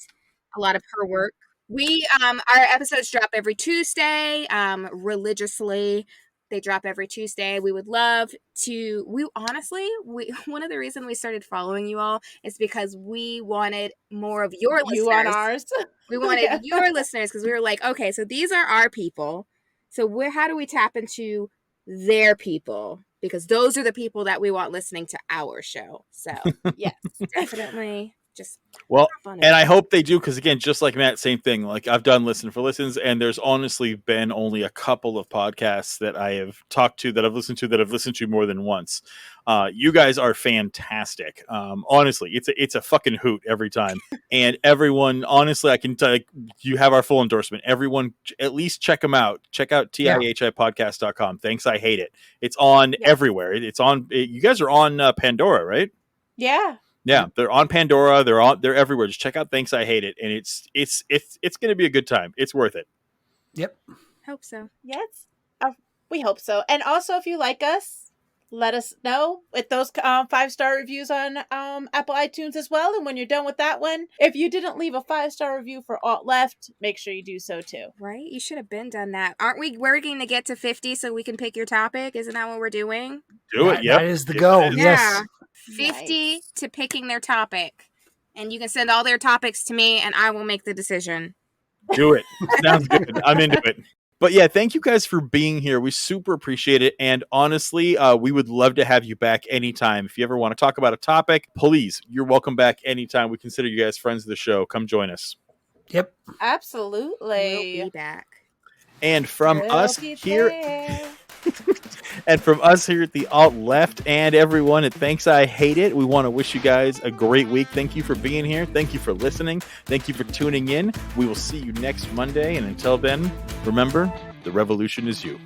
[SPEAKER 5] a lot of her work. We our episodes drop every Tuesday, religiously. They drop every Tuesday. We would love to. One of the reasons we started following you all is because we wanted more of your listeners.
[SPEAKER 4] You on ours.
[SPEAKER 5] We wanted your listeners, because we were like, okay, so these are our people. So how do we tap into their people? Because those are the people that we want listening to our show. So yes, definitely. Just
[SPEAKER 2] and I hope they do, because again, just like Matt, same thing. Like, I've done listen for listens, and there's honestly been only a couple of podcasts that I have talked to, that I've listened to more than once. You guys are fantastic. Honestly, it's a fucking hoot every time. And everyone, honestly, I can tell you have our full endorsement. Everyone, at least check them out. Check out tihipodcast.com. Thanks, I hate it. It's on everywhere. It's on. You guys are on Pandora, right?
[SPEAKER 4] Yeah.
[SPEAKER 2] Yeah, they're on Pandora. They're everywhere. Just check out Thanks, I Hate It, and it's going to be a good time. It's worth it.
[SPEAKER 3] Yep.
[SPEAKER 5] Hope so.
[SPEAKER 4] Yes, we hope so. And also, if you like us, let us know with those 5-star reviews on Apple iTunes as well. And when you're done with that one, if you didn't leave a 5-star review for Alt Left, make sure you do so too.
[SPEAKER 5] Right? You should have been done that. Aren't we working to get to 50 so we can pick your topic? Isn't that what we're doing?
[SPEAKER 2] Do it. Yeah,
[SPEAKER 3] that is the goal. Yes.
[SPEAKER 5] 50 to picking their topic. And you can send all their topics to me, and I will make the decision.
[SPEAKER 2] Do it. Sounds good. I'm into it. But yeah, thank you guys for being here. We super appreciate it. And honestly, we would love to have you back anytime. If you ever want to talk about a topic, please, you're welcome back anytime. We consider you guys friends of the show. Come join us.
[SPEAKER 3] Yep.
[SPEAKER 4] Absolutely.
[SPEAKER 5] We'll be back.
[SPEAKER 2] And from us here... And from us here at the Alt Left and everyone at Thanks, I Hate It, we want to wish you guys a great week. Thank you for being here. Thank you for listening. Thank you for tuning in. We will see you next Monday. And until then, remember, the revolution is you.